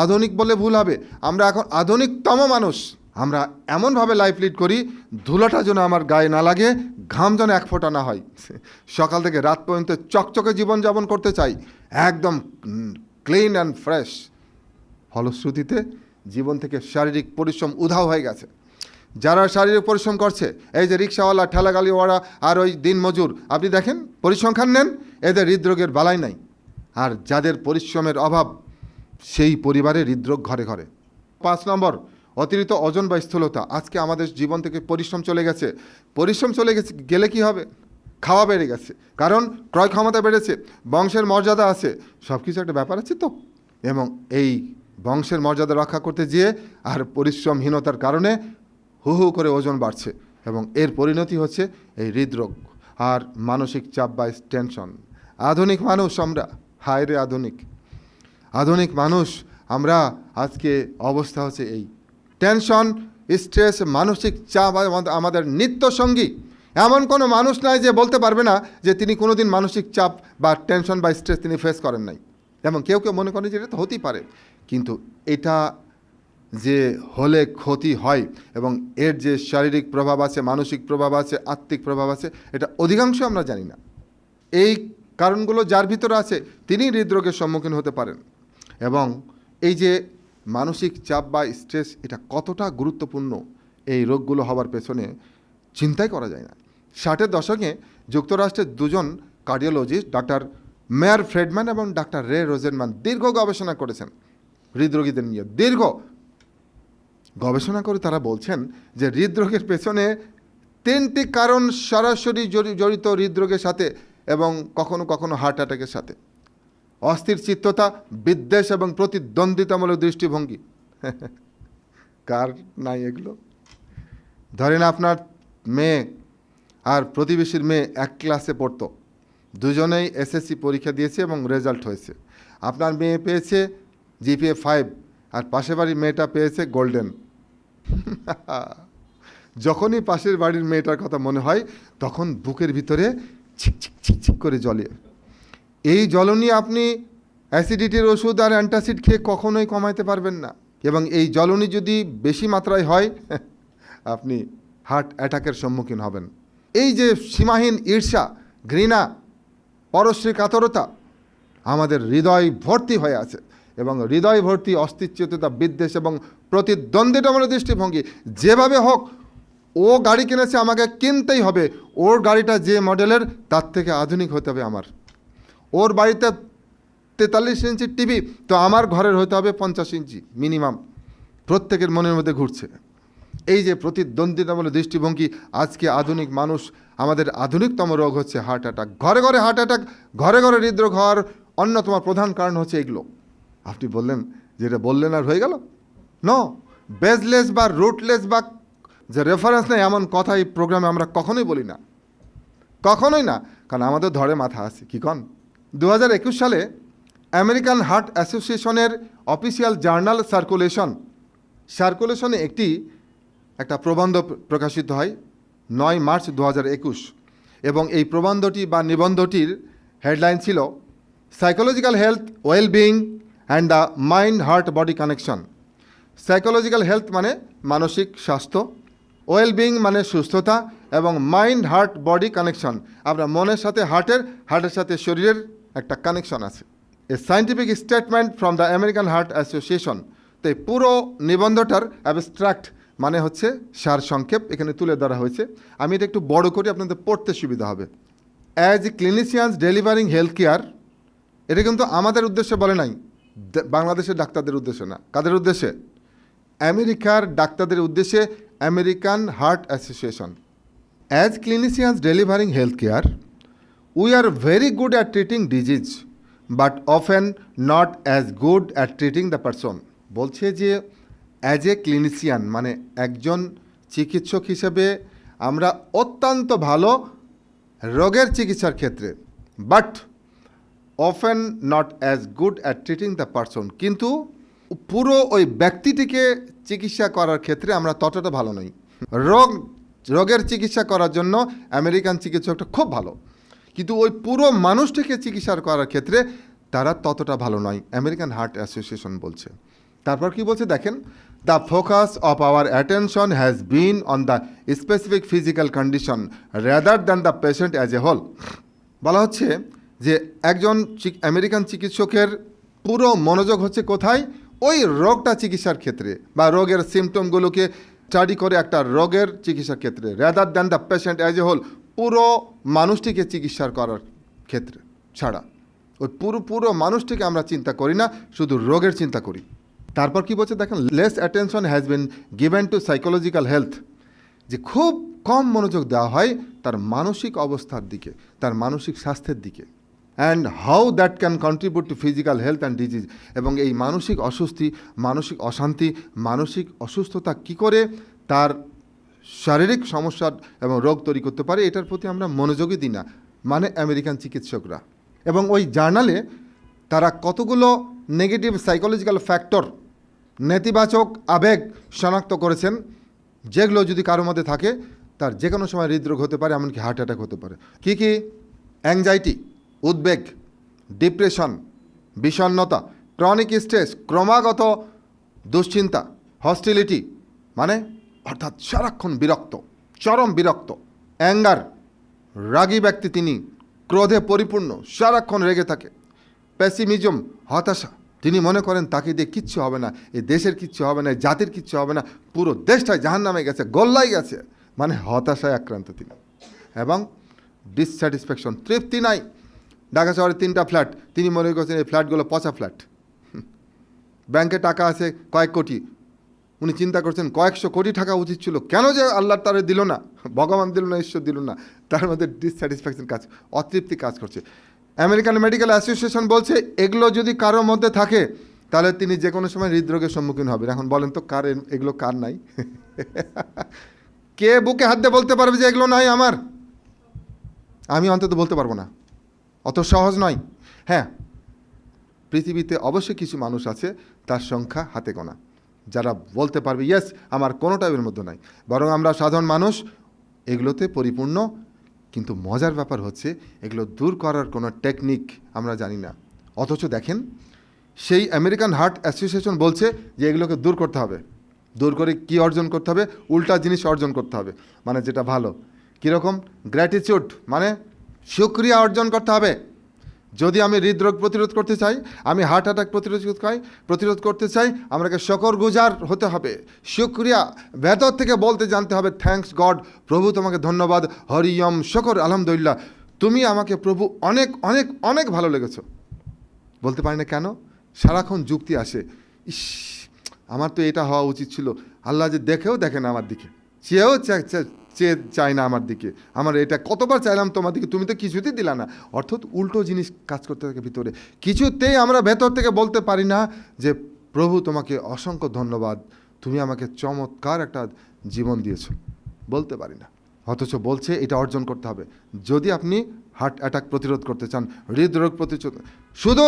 আধুনিক বলে ভুল হবে, আমরা এখন আধুনিকতম মানুষ। আমরা এমনভাবে লাইফ লিড করি, ধুলাটা যেন আমার গায়ে না লাগে, ঘাম যেন এক ফোঁটা না হয়। সকাল থেকে রাত পর্যন্ত চকচকে জীবনযাপন করতে চাই, একদম ক্লিন অ্যান্ড ফ্রেশ। ফলশ্রুতিতে জীবন থেকে শারীরিক পরিশ্রম উধাও হয়ে গেছে। যারা শারীরিক পরিশ্রম করছে, এই যে রিক্সাওয়ালা, ঠেলাগালিওয়ালা আর ওই দিনমজুর, আপনি দেখেন পরিসংখ্যান নেন, এদের হৃদরোগের বালাই নাই। আর যাদের পরিশ্রমের অভাব, সেই পরিবারে হৃদরোগ ঘরে ঘরে। 5 নম্বর অতিরিক্ত ওজন বা স্থূলতা। আজকে আমাদের জীবন থেকে পরিশ্রম চলে গেছে। পরিশ্রম চলে গেলে কি হবে? খাওয়া বেড়ে গেছে, কারণ ক্রয় ক্ষমতা বেড়েছে, বংশের মর্যাদা আছে, সব কিছু একটা ব্যাপার আছে তো। এবং এই বংশের মর্যাদা রক্ষা করতে যেয়ে আর পরিশ্রমহীনতার কারণে হু হু করে ওজন বাড়ছে, এবং এর পরিণতি হচ্ছে এই হৃদরোগ আর মানসিক চাপ বা টেনশন। আধুনিক মানুষ আমরা, হায় রে আধুনিক মানুষ আমরা, আজকে অবস্থা হচ্ছে এই টেনশন, স্ট্রেস, মানসিক চাপ আমাদের নিত্য সঙ্গী। এমন কোনো মানুষ নাই যে বলতে পারবে না যে তিনি কোনোদিন মানসিক চাপ বা টেনশন বা স্ট্রেস তিনি ফেস করেন নাই। এবং কেউ কেউ মনে করেন যে এটা তো হতেই পারে, কিন্তু এটা যে হলে ক্ষতি হয় এবং এর যে শারীরিক প্রভাব আছে, মানসিক প্রভাব আছে, আত্মিক প্রভাব আছে, এটা অধিকাংশ আমরা জানি না। এই কারণগুলো যার ভিতরে আছে তিনি হৃদরোগের সম্মুখীন হতে পারেন। এবং এই যে মানসিক চাপ বা স্ট্রেস, এটা কতটা গুরুত্বপূর্ণ এই রোগগুলো হওয়ার পেছনে চিন্তাই করা যায় না। 60-এর দশকে যুক্তরাষ্ট্রের 2জন কার্ডিওলজিস্ট, ডাক্তার মেয়ার ফ্রেডম্যান এবং ডাক্তার রে রোজেনম্যান, দীর্ঘ গবেষণা করেছেন হৃদরোগীদের নিয়ে। দীর্ঘ গবেষণা করে তারা বলছেন যে হৃদরোগের পেছনে 3টি কারণ সরাসরি জড়িত হৃদরোগের সাথে এবং কখনো কখনো হার্ট অ্যাটাকের সাথে। অস্থির চিত্ততা, বিদ্বেষ এবং প্রতিদ্বন্দ্বিতামূলক দৃষ্টিভঙ্গি। কার নাই এগুলো? ধরেন আপনার মেয়ে আর প্রতিবেশীর মেয়ে এক ক্লাসে পড়তো, দুজনেই এসএসসি পরীক্ষা দিয়েছে এবং রেজাল্ট হয়েছে। আপনার মেয়ে পেয়েছে জিপিএ 5 আর পাশের বাড়ির মেয়েটা পেয়েছে গোল্ডেন। যখনই পাশের বাড়ির মেয়েটার কথা মনে হয় তখন বুকের ভিতরে ছিকছিক ছিকছিক করে জ্বলে। এই জ্বলনি আপনি অ্যাসিডিটির ওষুধ আর অ্যান্টাসিড খেয়ে কখনোই কমাইতে পারবেন না। এবং এই জ্বলনি যদি বেশি মাত্রায় হয় আপনি হার্ট অ্যাটাকের সম্মুখীন হবেন। এই যে সীমাহীন ঈর্ষা, ঘৃণা, পরশ্রী কাতরতা আমাদের হৃদয় ভর্তি হয়ে আছে, এবং হৃদয় ভর্তি অস্থিরচিত্ততা, বিদ্বেষ এবং প্রতিদ্বন্দ্বিতামূলক দৃষ্টিভঙ্গি। যেভাবে হোক ও গাড়ি কিনেছে, আমাকে কিনতেই হবে, ওর গাড়িটা যে মডেলের তার থেকে আধুনিক হতে হবে আমার। ওর বাড়িতে 43 ইঞ্চির টিভি, তো আমার ঘরের হতে হবে 50 ইঞ্চি মিনিমাম। প্রত্যেকের মনের মধ্যে ঘুরছে। এই যে প্রতিদ্বন্দ্বিতামূলক দৃষ্টিভঙ্গি, আজকে আধুনিক মানুষ, আমাদের আধুনিকতম রোগ হচ্ছে হার্ট অ্যাটাক। ঘরে ঘরে হার্ট অ্যাটাক, ঘরে ঘরে হৃদরোগ হওয়ার অন্যতম প্রধান কারণ হচ্ছে এগুলো। আপনি বললেন, যেটা বললেন আর হয়ে গেল? নো, বেসলেস বা রুটলেস বা যে রেফারেন্স নেই এমন কথা এই প্রোগ্রামে আমরা কখনোই বলি না, কখনোই না, কারণ আমাদের ধরে মাথা আছে। কি কন? 2021 সালে আমেরিকান হার্ট অ্যাসোসিয়েশনের অফিসিয়াল জার্নাল সার্কুলেশনে একটা প্রবন্ধ প্রকাশিত হয় 9 মার্চ 2021, এবং এই প্রবন্ধটি বা নিবন্ধটির হেডলাইন ছিল psychological health, wellbeing and the mind heart body connection. Psychological health মানে মানসিক স্বাস্থ্য, ওয়েলবিং মানে সুস্থতা, এবং মাইন্ড হার্ট বডি কানেকশন, আমরা মনের সাথে হার্টের সাথে শরীরের একটা কানেকশন আছে। এ scientific statement from the American heart association. তো এই পুরো নিবন্ধটার অ্যাবস্ট্রাক্ট মানে হচ্ছে সার সংক্ষেপ এখানে তুলে ধরা হয়েছে। আমি এটা একটু বড় করে আপনাদের পড়তে সুবিধা হবে। As clinicians delivering health care, এটা কিন্তু আমাদের উদ্দেশ্যে বলে নাই, বাংলাদেশের ডাক্তারদের উদ্দেশ্যে না। কাদের উদ্দেশ্যে? আমেরিকার ডাক্তারদের উদ্দেশ্যে, American heart association. As clinicians delivering health care, we are very good at treating disease but often not as good at treating the person. বলছে যে অ্যাজ এ ক্লিনিশিয়ান মানে একজন চিকিৎসক হিসেবে আমরা অত্যন্ত ভালো রোগের চিকিৎসার ক্ষেত্রে, but often not as good at treating the person, কিন্তু পুরো ওই ব্যক্তিটিকে চিকিৎসা করার ক্ষেত্রে আমরা ততটা ভালো নই। রোগের চিকিৎসা করার জন্য আমেরিকান চিকিৎসকটা খুব ভালো, কিন্তু ওই পুরো মানুষটিকে চিকিৎসা করার ক্ষেত্রে তারা ততটা ভালো নয়, আমেরিকান হার্ট অ্যাসোসিয়েশন বলছে। তারপর কি বলছে দেখেন, the focus of our attention has been on the specific physical condition rather than the patient as a whole. বলা হচ্ছে যে একজন আমেরিকান চিকিৎসকের পুরো মনোযোগ হচ্ছে কোথায়? ওই রোগটা চিকিৎসার ক্ষেত্রে বা রোগের সিমটমগুলোকে স্টাডি করে একটা রোগের চিকিৎসার ক্ষেত্রে, rather than the patient as a whole, পুরো মানুষটিকে চিকিৎসা করার ক্ষেত্রে ছাড়া ওই পুরো মানুষটিকে আমরা চিন্তা করি না, শুধু রোগের চিন্তা করি। তারপর কি বলছে দেখেন, less attention has been given to psychological health, যে খুব কম মনোযোগ দেওয়া হয় তার মানসিক অবস্থার দিকে, তার মানসিক স্বাস্থ্যের দিকে, and how that can contribute to physical health and disease, এবং এই মানসিক অস্বস্তি, মানসিক অশান্তি, মানসিক অসুস্থতা কি করে তার শারীরিক সমস্যা এবং রোগ তৈরি করতে পারে, এটার প্রতি আমরা মনোযোগই দিই না, মানে আমেরিকান চিকিৎসকরা। এবং ওই জার্নালে তারা কতগুলো নেগেটিভ সাইকোলজিক্যাল ফ্যাক্টর, নেতিবাচক আবেগ শনাক্ত করেছেন, যেগুলো যদি কারোর মধ্যে থাকে তার যে কোনো সময় হৃদরোগ হতে পারে, এমনকি হার্ট অ্যাটাক হতে পারে। কি কি? অ্যাংজাইটি, উদ্বেগ, ডিপ্রেশন, বিষণ্ণতা, ক্রনিক স্ট্রেস, ক্রমাগত দুশ্চিন্তা, হস্টিলিটি মানে অর্থাৎ সারাক্ষণ বিরক্ত, চরম বিরক্ত, অ্যাঙ্গার, রাগী ব্যক্তি তিনি, ক্রোধে পরিপূর্ণ, সারাক্ষণ রেগে থাকে, পেসিমিজম, হতাশা, তিনি মনে করেন তাকে দিয়ে কিচ্ছু হবে না, এই দেশের কিচ্ছু হবে না, এই জাতির কিচ্ছু হবে না, পুরো দেশটাই জাহান্নামে গেছে, গোল্লাই গেছে, মানে হতাশায় আক্রান্ত তিনি। এবং ডিসস্যাটিসফ্যাকশন, তৃপ্তি নাই। ঢাকা শহরে 3টা ফ্ল্যাট, তিনি মনে করছেন এই ফ্ল্যাটগুলো পচা ফ্ল্যাট। ব্যাংকে টাকা আছে কয়েক কোটি, উনি চিন্তা করছেন কয়েকশো কোটি টাকা উচিত ছিল, কেন যে আল্লাহ তারে দিল না, ভগবান দিল না, ঈশ্বর দিল না, তার মধ্যে ডিসস্যাটিসফ্যাকশন কাজ, অতৃপ্তি কাজ করছে। আমেরিকান মেডিকেল অ্যাসোসিয়েশন বলছে এগুলো যদি কারোর মধ্যে থাকে তাহলে তিনি যে কোনো সময় হৃদরোগের সম্মুখীন হবেন। এখন বলেন তো কার এগুলো কার নাই? কে বুকে হাত দিয়ে বলতে পারবে যে এগুলো নাই আমার? আমি অন্তত বলতে পারবো না, অত সহজ নয়। হ্যাঁ, পৃথিবীতে অবশ্যই কিছু মানুষ আছে, তার সংখ্যা হাতে গোনা, যারা বলতে পারবে ইয়েস আমার কোনোটাই এর মধ্যে নাই, বরং আমরা সাধারণ মানুষ এগুলোতে পরিপূর্ণ। কিন্তু মজার ব্যাপার হচ্ছে এগুলো দূর করার কোনো টেকনিক আমরা জানি না। অথচ দেখেন সেই আমেরিকান হার্ট অ্যাসোসিয়েশন বলছে যে এগুলোকে দূর করতে হবে। দূর করে কি অর্জন করতে হবে? উল্টা জিনিস অর্জন করতে হবে, মানে যেটা ভালো। কীরকম? গ্র্যাটিটিউড, মানে শুকরিয়া অর্জন করতে হবে। যদি আমি হৃদরোগ প্রতিরোধ করতে চাই, আমি হার্ট অ্যাটাক প্রতিরোধ করতে চাই, আমাকে শকরগুজার হতে হবে, শুকরিয়া ভেতর থেকে বলতে জানতে হবে, থ্যাঙ্কস গড, প্রভু তোমাকে ধন্যবাদ, হরিয়ম শকর আলহামদুলিল্লাহ, তুমি আমাকে প্রভু অনেক অনেক অনেক ভালো লেগেছো। বলতে পারি না কেন? সারাক্ষণ যুক্তি আসে, ইস আমার তো এটা হওয়া উচিত ছিল, আল্লাহ যে দেখেও দেখে না আমার দিকে, চেয়েও চেয়ে চায় না আমার দিকে। আমার এটা কতবার চাইলাম তোমার দিকে, তুমি তো কিছুতেই দিলা না। অর্থাৎ উল্টো জিনিস কাজ করতে থাকে ভিতরে। কিছুতেই আমরা ভেতর থেকে বলতে পারি না যে প্রভু তোমাকে অসংখ্য ধন্যবাদ, তুমি আমাকে চমৎকার একটা জীবন দিয়েছো, বলতে পারি না। অথচ বলছে এটা অর্জন করতে হবে। যদি আপনি হার্ট অ্যাটাক প্রতিরোধ করতে চান, হৃদরোগ প্রতিরোধ, শুধু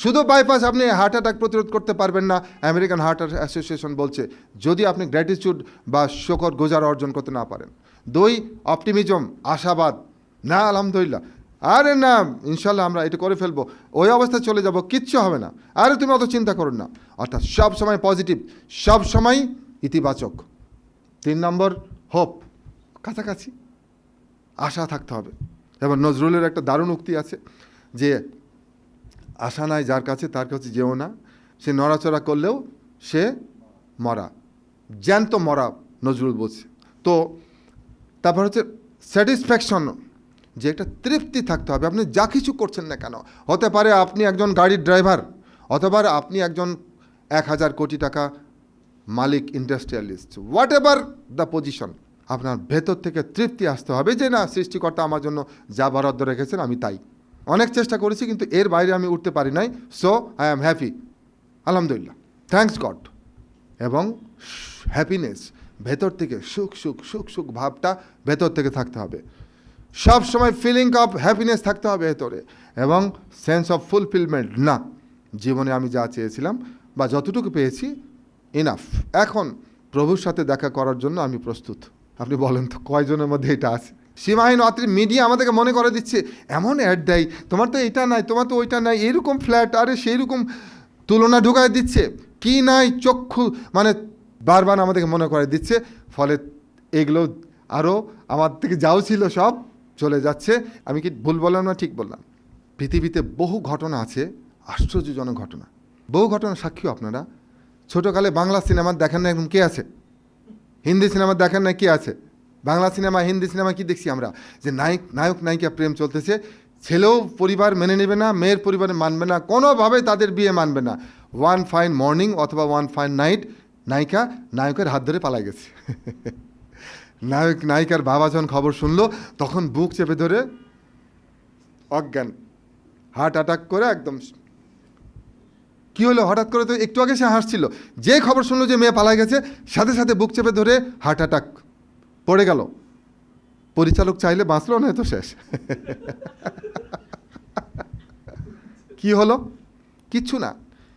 শুধু বাইপাস আপনি হার্ট অ্যাটাক প্রতিরোধ করতে পারবেন না। আমেরিকান হার্ট অ্যাসোসিয়েশন বলছে যদি আপনি গ্র্যাটিটিউড বা শকর গুজার অর্জন করতে না পারেন। 2, অপটিমিজম, আশাবাদ, না আলহামদুলিল্লাহ, আরে না ইনশাল্লাহ আমরা এটা করে ফেলবো, ওই অবস্থায় চলে যাব, কিচ্ছু হবে না, আরে তুমি অত চিন্তা করো না। অর্থাৎ সব সময় পজিটিভ, সব সময় ইতিবাচক। 3 নম্বর, হোপ, কাছাকাছি আশা থাকতে হবে। এবার নজরুলের একটা দারুণ উক্তি আছে যে আশা নাই যার কাছে তার কাছে যেও না, সে নড়াচড়া করলেও সে মরা, জ্যান্ত মরা, নজরুল বলছে। তো তারপর হচ্ছে স্যাটিসফ্যাকশন, যে একটা তৃপ্তি থাকতে হবে। আপনি যা কিছু করছেন না কেন, হতে পারে আপনি একজন গাড়ির ড্রাইভার, অথবা আপনি একজন 1000 কোটি টাকা মালিক, industrialist, whatever the position, আপনার ভেতর থেকে তৃপ্তি আসতে হবে যে না, সৃষ্টিকর্তা আমার জন্য যা বরাদ্দ রেখেছেন আমি তাই। অনেক চেষ্টা করেছি কিন্তু এর বাইরে আমি উঠতে পারি নাই, সো আই অ্যাম হ্যাপি, আলহামদুলিল্লাহ, থ্যাঙ্কস গড। এবং হ্যাপিনেস ভেতর থেকে, সুখ সুখ সুখ সুখ ভাবটা ভেতর থেকে থাকতে হবে। সব সময় ফিলিং অফ হ্যাপিনেস থাকতে হবে ভেতরে, এবং সেন্স অফ ফুলফিলমেন্ট, না জীবনে আমি যা চেয়েছিলাম বা যতটুকু পেয়েছি ইনাফ, এখন প্রভুর সাথে দেখা করার জন্য আমি প্রস্তুত। আপনি বলেন তো কয়জনের মধ্যে এটা আছে? সীমাহীন অত্রি মিডিয়া আমাদেরকে মনে করে দিচ্ছে, এমন অ্যাড দেয়, তোমার তো এটা নাই, তোমার তো ওইটা নাই, এইরকম ফ্ল্যাট, আরে সেই রকম তুলনা ঢুকায় দিচ্ছে, কি নাই চক্ষু, মানে বারবার আমাদেরকে মনে করে দিচ্ছে। ফলে এগুলো আরও আমার থেকে যাও ছিল সব চলে যাচ্ছে। আমি কি ভুল বললাম না ঠিক বললাম? পৃথিবীতে বহু ঘটনা আছে, আশ্চর্যজনক ঘটনা, বহু ঘটনা সাক্ষী আপনারা। ছোটোকালে বাংলা সিনেমা দেখেন না, এখন কে আছে? হিন্দি সিনেমা দেখেন না, কে আছে? বাংলা সিনেমা, হিন্দি সিনেমা কি দেখছি আমরা, যে নায়ক নায়িকা প্রেম চলতেছে, ছেলেও পরিবার মেনে নেবে না, মেয়ের পরিবার মানবে না, কোনোভাবে তাদের বিয়ে মানবে না। ওয়ান ফাইন মর্নিং অথবা ওয়ান ফাইন নাইট নায়িকা নায়কের হাত ধরে পালা গেছে। নায়ক নায়িকার বাবা যখন খবর শুনলো, তখন বুক চেপে ধরে অজ্ঞান, হার্ট অ্যাটাক করে একদম। কি হলো হঠাৎ করে? তো একটু আগে সে হাসছিল, যে খবর শুনলো যে মেয়ে পালাই গেছে, সাথে সাথে বুক চেপে ধরে হার্ট অ্যাটাক, পড়ে গেল। পরিচালক চাইলে বাঁচলো না, তো শেষ। কি হলো? কিচ্ছু না।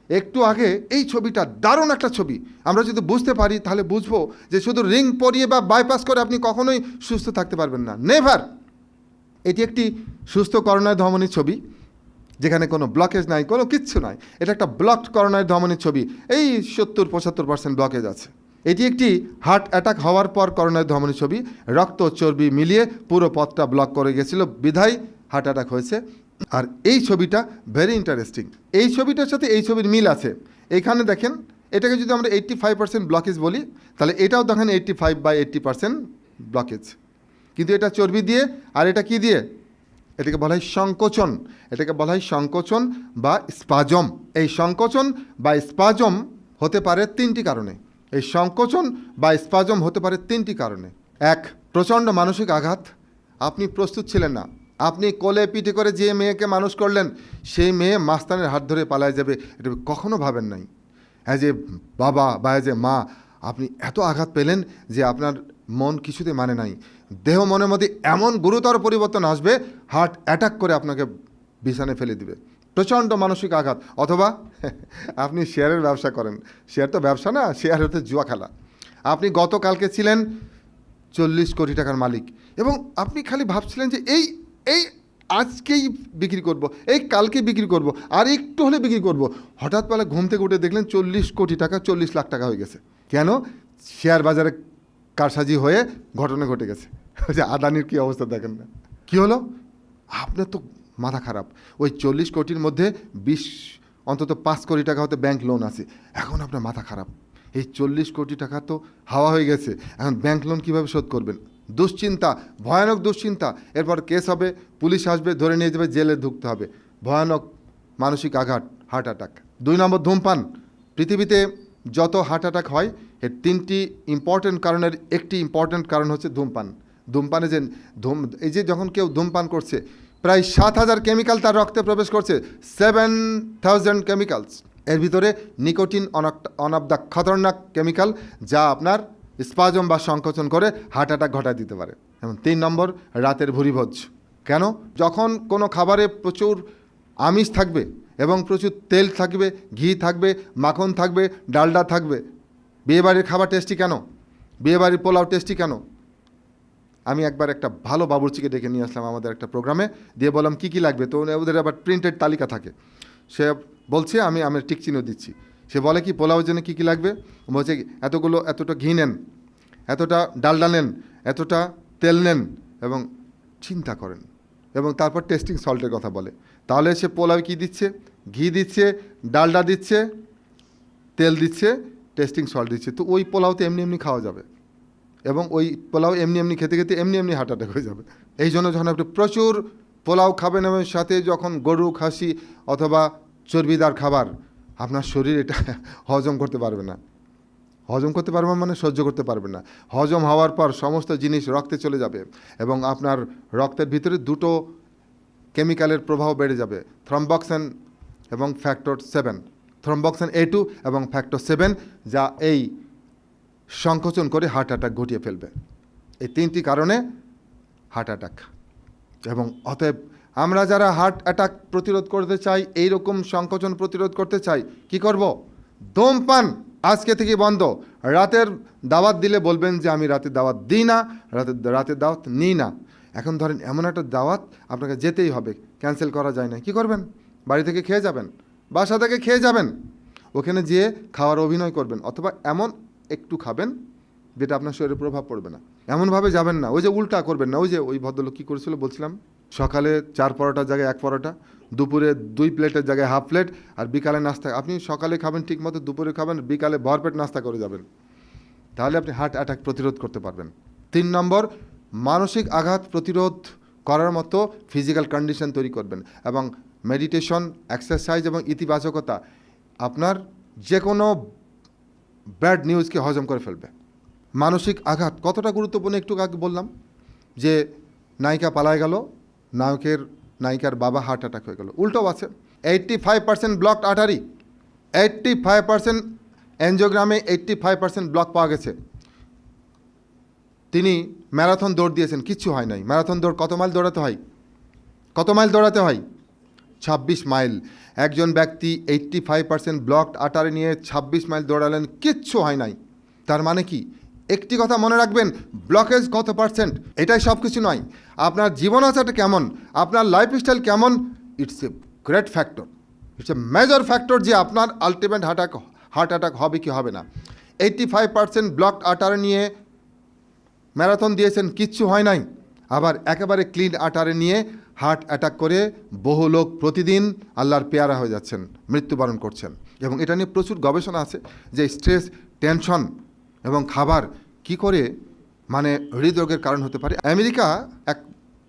একটু আগে এই ছবিটা দারুণ একটা ছবি, আমরা যদি বুঝতে পারি তাহলে বুঝবো যে শুধু রিং পরিয়ে বা বাইপাস করে আপনি কখনোই সুস্থ থাকতে পারবেন না, নেভার। এটি একটি সুস্থ করোনায় ধমনীর ছবি, যেখানে কোনো ব্লকেজ নাই, কোনো কিচ্ছু নাই। এটা একটা ব্লকড করোনায় ধমনীর ছবি, এই 70-75% ব্লকেজ আছে। এটি একটি হার্ট অ্যাটাক হওয়ার পর করোনায় ধমনীর ছবি, রক্ত চর্বি মিলিয়ে পুরো পথটা ব্লক করে গেছিলো, বিধায় হার্ট অ্যাটাক হয়েছে। আর এই ছবিটা ভেরি ইন্টারেস্টিং, এই ছবিটার সাথে এই ছবির মিল আছে। এখানে দেখেন, এটাকে যদি আমরা 85% ব্লকেজ বলি, তাহলে এটাও দেখেন 85/80% ব্লকেজ, কিন্তু এটা চর্বি দিয়ে, আর এটা কি দিয়ে? এটাকে বলা হয় সংকোচন, এটাকে বলা হয় সংকোচন বা স্পাজম। এই সংকোচন বা স্পাজম হতে পারে 3টি কারণে। এই সংকোচন বা স্পাজম হতে পারে 3টি কারণে। 1, প্রচণ্ড মানসিক আঘাত, আপনি প্রস্তুত ছিলেন না, আপনি কোলে পিঠে করে যে মেয়েকে মানুষ করলেন, সেই মেয়ে মাস্তানের হাত ধরে পালায় যাবে, এটা কখনো ভাবেন নাই। অ্যাজ এ বাবা বা অ্যাজ এ মা, আপনি এত আঘাত পেলেন যে আপনার মন কিছুতে মানে নাই, দেহ মনের মধ্যে এমন গুরুতর পরিবর্তন আসবে, হার্ট অ্যাটাক করে আপনাকে বিছানায় ফেলে দিবে, প্রচণ্ড মানসিক আঘাত। অথবা আপনি শেয়ারের ব্যবসা করেন, শেয়ার তো ব্যবসা না, শেয়ার হতে জুয়া খেলা। আপনি গতকালকে ছিলেন 40 কোটি টাকার মালিক, এবং আপনি খালি ভাবছিলেন যে এই এই আজকেই বিক্রি করব, এই কালকে বিক্রি করব, আর একটু হলে বিক্রি করব। হঠাৎ পালা ঘুম থেকে উঠে দেখলেন 40 কোটি টাকা, 40 লাখ টাকা হয়ে গেছে। কেন? শেয়ার বাজারে কারসাজি হয়ে ঘটনা ঘটে গেছে। যে আদানির কী অবস্থা দেখেন না, কী হলো? আপনার তো মাথা খারাপ। ওই 40 কোটির মধ্যে অন্তত 5 কোটি টাকা হতে ব্যাংক লোন আছে, এখন আপনার মাথা খারাপ। এই 40 কোটি টাকা তো হাওয়া হয়ে গেছে, এখন ব্যাংক লোন কীভাবে শোধ করবেন? দুশ্চিন্তা, ভয়ানক দুশ্চিন্তা। এরপর কেস হবে, পুলিশ আসবে, ধরে নিয়ে যাবে, জেলে ঢুকতে হবে, ভয়ানক মানসিক আঘাত, হার্ট অ্যাটাক। 2 নম্বর, ধূমপান। পৃথিবীতে যত হার্ট অ্যাটাক হয় এর 3টি ইম্পর্ট্যান্ট কারণের একটি ইম্পর্ট্যান্ট কারণ হচ্ছে ধূমপান। ধূমপানে যে এই যে যখন কেউ ধূমপান করছে, প্রায় 7,000 কেমিক্যাল তার রক্তে প্রবেশ করছে, 7,000 কেমিক্যালস। এর ভিতরে নিকোটিন অন অফ দ্য খতরনাক কেমিক্যাল, যা আপনার স্পাজম বা সংকোচন করে হার্ট অ্যাটাক ঘটায় দিতে পারে। এবং 3 নম্বর, রাতের ভুরিভোজ। কেন? যখন কোনো খাবারে প্রচুর আমিষ থাকবে এবং প্রচুর তেল থাকবে, ঘি থাকবে, মাখন থাকবে, ডালডা থাকবে। বিয়েবাড়ির খাবার টেস্টি কেন? বিয়েবাড়ির পোলাও টেস্টি কেন? আমি একবার একটা ভালো বাবুর্চিকে ডেকে নিয়ে আসলাম আমাদের একটা প্রোগ্রামে, দিয়ে বললাম কী কী লাগবে। তো ওদের আবার প্রিন্টেড তালিকা থাকে। সে বলছে আমি টিক চিহ্ন দিচ্ছি। সে বলে কি পোলাওর জন্য কী কী লাগবে? বলছে এতটা ঘি নেন, এতটা ডালডা নেন, এতটা তেল নেন, এবং চিন্তা করেন, এবং তারপর টেস্টিং সল্টের কথা বলে। তাহলে সে পোলাও কী দিচ্ছে? ঘি দিচ্ছে, ডালডা দিচ্ছে, তেল দিচ্ছে, টেস্টিং সল্ট দিচ্ছে। তো ওই পোলাওতে এমনি এমনি খাওয়া যাবে, এবং ওই পোলাও এমনি এমনি খেতে খেতে এমনি এমনি হার্ট অ্যাটাক হয়ে যাবে। এই জন্য যখন আপনি প্রচুর পোলাও খাবেন এবং সাথে যখন গরু, খাসি অথবা চর্বিদার খাবার, আপনার শরীর এটা হজম করতে পারবে না। হজম করতে পারবে মানে সহ্য করতে পারবে না। হজম হওয়ার পর সমস্ত জিনিস রক্তে চলে যাবে, এবং আপনার রক্তের ভিতরে 2টো কেমিক্যালের প্রভাব বেড়ে যাবে, থ্রম্বক্সিন এবং ফ্যাক্টর 7, থ্রম্বক্সিন A2 এবং ফ্যাক্টর 7, যা এই সংকোচন করে হার্ট অ্যাটাক ঘটিয়ে ফেলবে। এই 3টি কারণে হার্ট অ্যাটাক। এবং অতএব আমরা যারা হার্ট অ্যাটাক প্রতিরোধ করতে চাই, এই রকম সংকোচন প্রতিরোধ করতে চাই, কি করব? ধূমপান আজকে থেকে বন্ধ। রাতের দাওয়াত দিলে বলবেন যে আমি রাতের দাওয়াত দিই না, রাতের দাওয়াত নিই না। এখন ধরেন এমন একটা দাওয়াত আপনাকে যেতেই হবে, ক্যান্সেল করা যায় না, কি করবেন? বাড়ি থেকে খেয়ে যাবেন, বাসা থেকে খেয়ে যাবেন, ওখানে যেয়ে খাওয়ার অভিনয় করবেন, অথবা এমন একটু খাবেন যেটা আপনার শরীরে প্রভাব পড়বে না। এমনভাবে যাবেন না, ওই যে উল্টা করবেন না। ওই ভদ্রলোক কী করেছিল বলছিলাম, সকালে 4 পরোটার জায়গায় 1 পরোটা, দুপুরে 2 প্লেটের জায়গায় হাফ প্লেট, আর বিকালে নাস্তা। আপনি সকালে খাবেন ঠিক মতো, দুপুরে খাবেন, বিকালে ভরপেট নাস্তা করে যাবেন। তাহলে আপনি হার্ট অ্যাটাক প্রতিরোধ করতে পারবেন। 3 নম্বর, মানসিক আঘাত প্রতিরোধ করার মতো ফিজিক্যাল কন্ডিশন তৈরি করবেন, এবং মেডিটেশন, এক্সারসাইজ এবং ইতিবাচকতা আপনার যে কোনো ব্যাড নিউজকে হজম করে ফেলবে। মানসিক আঘাত কতটা গুরুত্বপূর্ণ একটু আগে বললাম, যে নায়িকা পালায় গেল, নায়িকার বাবা হার্ট অ্যাটাক হয়ে গেল। উল্টো আছে, 85% ব্লকড আর্টারি, 85% এনজিওগ্রামে 85% ব্লক পাওয়া গেছে। তিনি ম্যারাথন দৌড় দিয়েছেন, কিচ্ছু হয় নাই। ম্যারাথন দৌড় কত মাইল দৌড়াতে হয়? 26 মাইল। একজন ব্যক্তি 85% ব্লকড আর্টারি নিয়ে 26 মাইল দৌড়ালেন, কিচ্ছু হয় নাই। তার মানে কি? একটি কথা মনে রাখবেন, ব্লকেজ কত পার্সেন্ট এটাই সব কিছু নয়। আপনার জীবনাচারটা কেমন, আপনার লাইফস্টাইল কেমন, it's a great factor, it's a major factor যে আপনার আলটিমেট হার্ট অ্যাটাক হবে কি হবে না। 85% ব্লকড আর্টারি নিয়ে ম্যারাথন দিয়েছেন, কিচ্ছু হয় নাই। আবার একেবারে ক্লিন আর্টারি নিয়ে হার্ট অ্যাটাক করে বহু লোক প্রতিদিন আল্লাহর পেয়ারা হয়ে যাচ্ছেন, মৃত্যুবরণ করছেন। এবং এটা নিয়ে প্রচুর গবেষণা আছে যে স্ট্রেস, টেনশন এবং খাবার কি করে মানে হৃদরোগের কারণ হতে পারে। আমেরিকা এক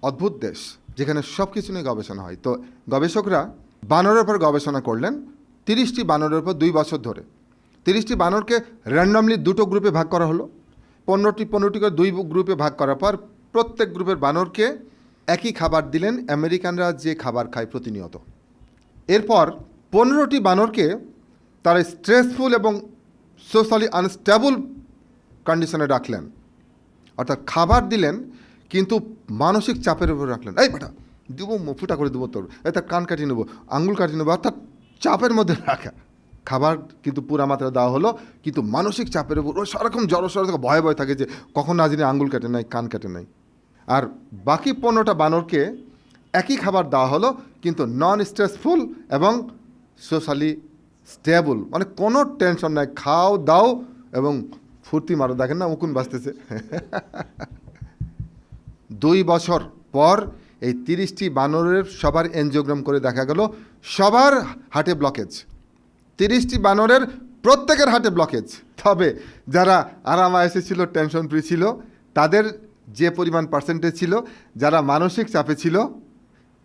অদ্ভুত দেশ, যেখানে সব কিছু নিয়ে গবেষণা হয়। তো গবেষকরা বানরের উপর গবেষণা করলেন, 30টি বানরের উপর 2 বছর ধরে। 30টি বানরকে র্যান্ডমলি 2টো গ্রুপে ভাগ করা হলো। 15টি করে 2 গ্রুপে ভাগ করার পর প্রত্যেক গ্রুপের বানরকে একই খাবার দিলেন, আমেরিকানরা যে খাবার খায় প্রতিনিয়ত। এরপর 15টি বানরকে তারা স্ট্রেসফুল এবং সোশ্যালি আনস্টেবল কন্ডিশনে রাখলেন, অর্থাৎ খাবার দিলেন কিন্তু মানসিক চাপের উপর রাখলেন। এই বেটা দেবো, ফুটা করে দেবো তোর, তার কান কাটিয়ে নেবো, আঙুল কাটিয়ে নেবো, অর্থাৎ চাপের মধ্যে রাখা। খাবার কিন্তু পুরা মাত্রা দেওয়া হলো, কিন্তু মানসিক চাপের উপর ওই সারাক্ষণ জড়সড় থেকে ভয় থাকে যে কখন না জানি আঙুল কাটে নাই, কান কাটে নাই। আর বাকি 15টা বানরকে একই খাবার দেওয়া হলো, কিন্তু নন স্ট্রেসফুল এবং সোশ্যালি স্টেবল, মানে কোনো টেনশন নাই, খাও দাও এবং ফুর্তি মারো। দেখেন না উকুন বাজতেছে। 2 বছর পর এই 30টি বানরের সবার এনজিওগ্রাম করে দেখা গেল সবার হার্টে ব্লকেজ। 30টি বানরের প্রত্যেকের হার্টে ব্লকেজ। তবে যারা আরামায়েসে ছিল, টেনশন ফ্রি ছিল, তাদের যে পরিমাণ পার্সেন্টেজ ছিল, যারা মানসিক চাপে ছিল,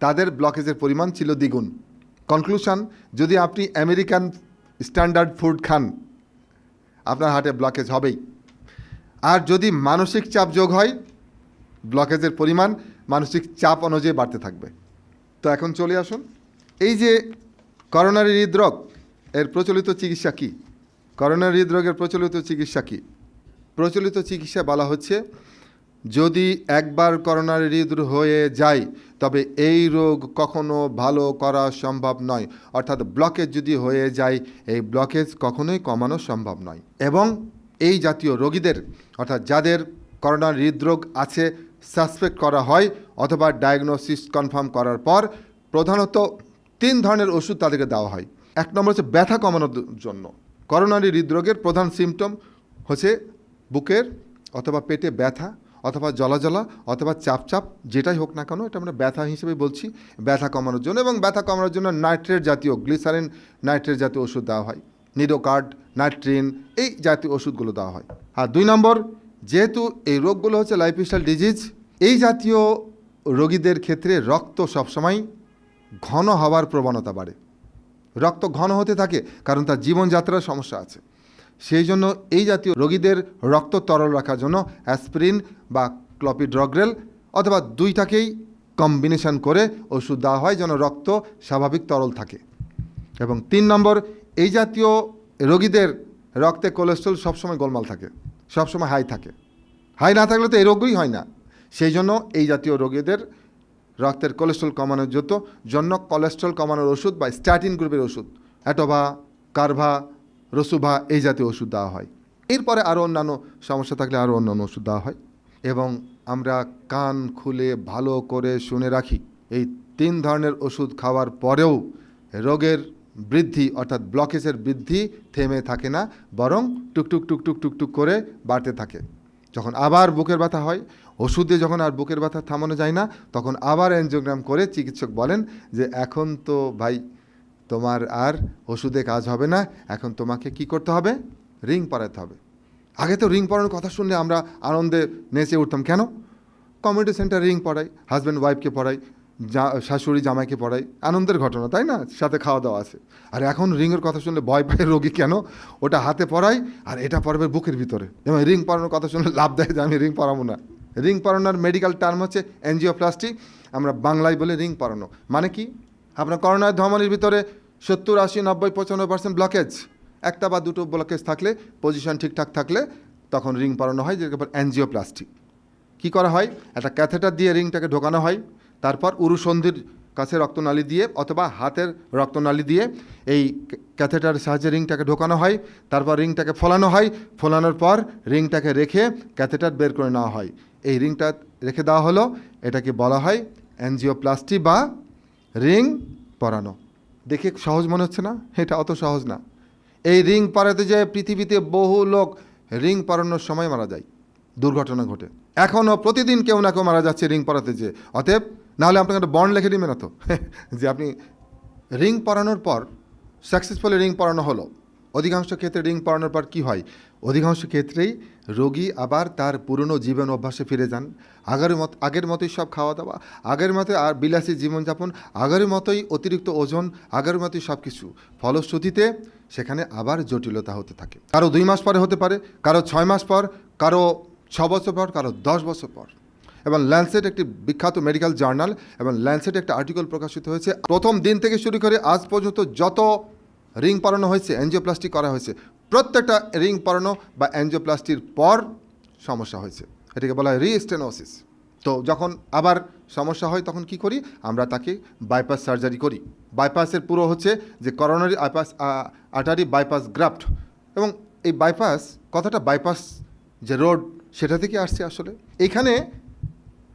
তাদের ব্লকেজের পরিমাণ ছিল দ্বিগুণ। কনক্লুশন, যদি আপনি আমেরিকান স্ট্যান্ডার্ড ফুড খান, আপনার হার্টে ব্লকেজ হবেই। আর যদি মানসিক চাপ যোগ হয়, ব্লকেজের পরিমাণ মানসিক চাপ অনুযায়ী বাড়তে থাকবে। তো এখন চলে আসুন, এই যে করোনারি হৃদরোগ, এর প্রচলিত চিকিৎসা কী? করোনারি হৃদরোগের প্রচলিত চিকিৎসা কী? প্রচলিত চিকিৎসা বলা হচ্ছে, যদি একবার করোনারি হৃদরোগ হয়ে যায় তবে এই রোগ কখনো ভালো করা সম্ভব নয়। অর্থাৎ ব্লকেজ যদি হয়ে যায়, এই ব্লকেজ কখনোই কমানো সম্ভব নয়। এবং এই জাতীয় রোগীদের, অর্থাৎ যাদের করোনারি হৃদরোগ আছে সাসপেক্ট করা হয় অথবা ডায়াগনোসিস কনফার্ম করার পর প্রধানত 3 ধরনের ওষুধ তাদেরকে দেওয়া হয়। 1 নম্বর হচ্ছে ব্যথা কমানোর জন্য। করোনারি হৃদরোগের প্রধান সিমটম হচ্ছে বুকের অথবা পেটে ব্যথা অথবা জ্বলা অথবা চাপ, যেটাই হোক না কেন, এটা আমরা ব্যথা হিসেবে বলছি, ব্যথা কমানোর জন্য। এবং ব্যথা কমানোর জন্য নাইট্রেট জাতীয়, গ্লিসারিন নাইট্রেট জাতীয় ওষুধ দেওয়া হয়, নিডোকার্ড, নাইট্রিন, এই জাতীয় ওষুধগুলো দেওয়া হয়। আর 2 নম্বর, যেহেতু এই রোগগুলো হচ্ছে লাইফস্টাইল ডিজিজ, এই জাতীয় রোগীদের ক্ষেত্রে রক্ত সবসময় ঘন হওয়ার প্রবণতা বাড়ে। রক্ত ঘন হতে থাকে কারণ তার জীবনযাত্রার সমস্যা আছে। সেই জন্য এই জাতীয় রোগীদের রক্ত তরল রাখার জন্য অ্যাসপিরিন বা ক্লোপিডগ্রেল অথবা 2টাকেই কম্বিনেশন করে ওষুধ দেওয়া হয় যেন রক্ত স্বাভাবিক তরল থাকে। এবং 3 নম্বর, এই জাতীয় রোগীদের রক্তে কোলেস্ট্রল সবসময় গোলমাল থাকে, সবসময় হাই থাকে। হাই না থাকলে তো এই রোগই হয় না। সেই জন্য এই জাতীয় রোগীদের রক্তের কোলেস্ট্রল কমানোর জন্য কোলেস্ট্রল কমানোর ওষুধ বা স্ট্যাটিন গ্রুপের ওষুধ, অ্যাটোভা, কার্ভা, রসুভা, এই জাতীয় ওষুধ দেওয়া হয়। এরপরে আরও অন্যান্য সমস্যা থাকলে আরও অন্যান্য ওষুধ দেওয়া হয়। এবং আমরা কান খুলে ভালো করে শুনে রাখি, এই 3 ধরনের ওষুধ খাওয়ার পরেও রোগের বৃদ্ধি অর্থাৎ ব্লকেজের বৃদ্ধি থেমে থাকে না, বরং টুকটুক করে বাড়তে থাকে। যখন আবার বুকের ব্যথা হয়, ওষুধে যখন আর বুকের ব্যথা থামানো যায় না, তখন আবার এনজিওগ্রাম করে চিকিৎসক বলেন যে এখন তো ভাই তোমার আর ওষুধে কাজ হবে না, এখন তোমাকে কি করতে হবে? রিং পরাতে হবে। আগে তো রিং পরানোর কথা শুনলে আমরা আনন্দে নেচে উঠতাম। কেন? কমিউনিটি সেন্টার রিং পড়াই, হাজব্যান্ড ওয়াইফকে পড়াই, শাশুড়ি জামাইকে পড়াই, আনন্দের ঘটনা, তাই না? সাথে খাওয়া দাওয়া আছে। আর এখন রিংয়ের কথা শুনলে ভয় পায় রোগী। কেন? ওটা হাতে পরাই আর এটা পড়বে বুকের ভিতরে। এবং রিং পরানোর কথা শুনলে লাভ দেয় যে আমি রিং পরাবো না। রিং পরানোর মেডিকেল টার্ম হচ্ছে এনজিওপ্লাস্টি, আমরা বাংলায় বলে রিং পরানো। মানে কি? আপনার করোনার ধমনির ভিতরে 70, 80, 90, 95% ব্লকেজ, 1টা বা 2টো ব্লকেজ থাকলে, পজিশন ঠিকঠাক থাকলে তখন রিং পরানো হয়, যেটাকে বলে এনজিওপ্লাস্টি। কী করা হয়? একটা ক্যাথেটার দিয়ে রিংটাকে ঢোকানো হয়, তারপর উরুসন্ধির কাছে রক্তনালী দিয়ে অথবা হাতের রক্তনালী দিয়ে এই ক্যাথেটারের সাহায্যে রিংটাকে ঢোকানো হয়, তারপর রিংটাকে ফোলানো হয়, ফোলানোর পর রিংটাকে রেখে ক্যাথেটার বের করে নেওয়া হয়। এই রিংটা রেখে দেওয়া হলো, এটাকে বলা হয় এনজিওপ্লাস্টি বা রিং পরানো। দেখে সহজ মনে হচ্ছে না? এটা অত সহজ না। এই রিং পরাতে যে পৃথিবীতে বহু লোক রিং পরানোর সময় মারা যায়, দুর্ঘটনা ঘটে। এখনও প্রতিদিন কেউ না কেউ মারা যাচ্ছে রিং পরাতে যে। অতএব নাহলে আপনাকে একটা বন্ড লিখে দিবেন না তো যে আপনি রিং পরানোর পর সাকসেসফুলি রিং পরানো হলো। অধিকাংশ ক্ষেত্রে রিং পরানোর পর কী হয়? অধিকাংশ ক্ষেত্রেই রোগী আবার তার পুরনো জীবন অভ্যাসে ফিরে যান। আগের মতোই সব খাওয়া দাওয়া, আগের মতোই আর বিলাসী জীবনযাপন, আগের মতোই অতিরিক্ত ওজন, আগের মতোই সব কিছু। ফলশ্রুতিতে সেখানে আবার জটিলতা হতে থাকে। কারো 2 মাস পরে হতে পারে, কারো 6 মাস পর, কারো 6 বছর পর, কারো 10 বছর পর। এবং ল্যান্সেট একটি বিখ্যাত মেডিকেল জার্নাল, এবং ল্যান্সেট একটা আর্টিকেল প্রকাশিত হয়েছে। প্রথম দিন থেকে শুরু করে আজ পর্যন্ত যত রিং পরানো হয়েছে, এনজিওপ্লাস্টি করা হয়েছে, প্রত্যেকটা রিং পরানো বা এনজিওপ্লাস্টির পর সমস্যা হয়েছে। এটাকে বলা হয় রিস্টেনোসিস। তো যখন আবার সমস্যা হয় তখন কি করি? আমরা তাকে বাইপাস সার্জারি করি। বাইপাসের পুরো হচ্ছে যে করোনারি আর্টারি বাইপাস গ্রাফট। এবং এই বাইপাস কথাটা, বাইপাস যে রোড, সেটা থেকে আসছে আসলে। এখানে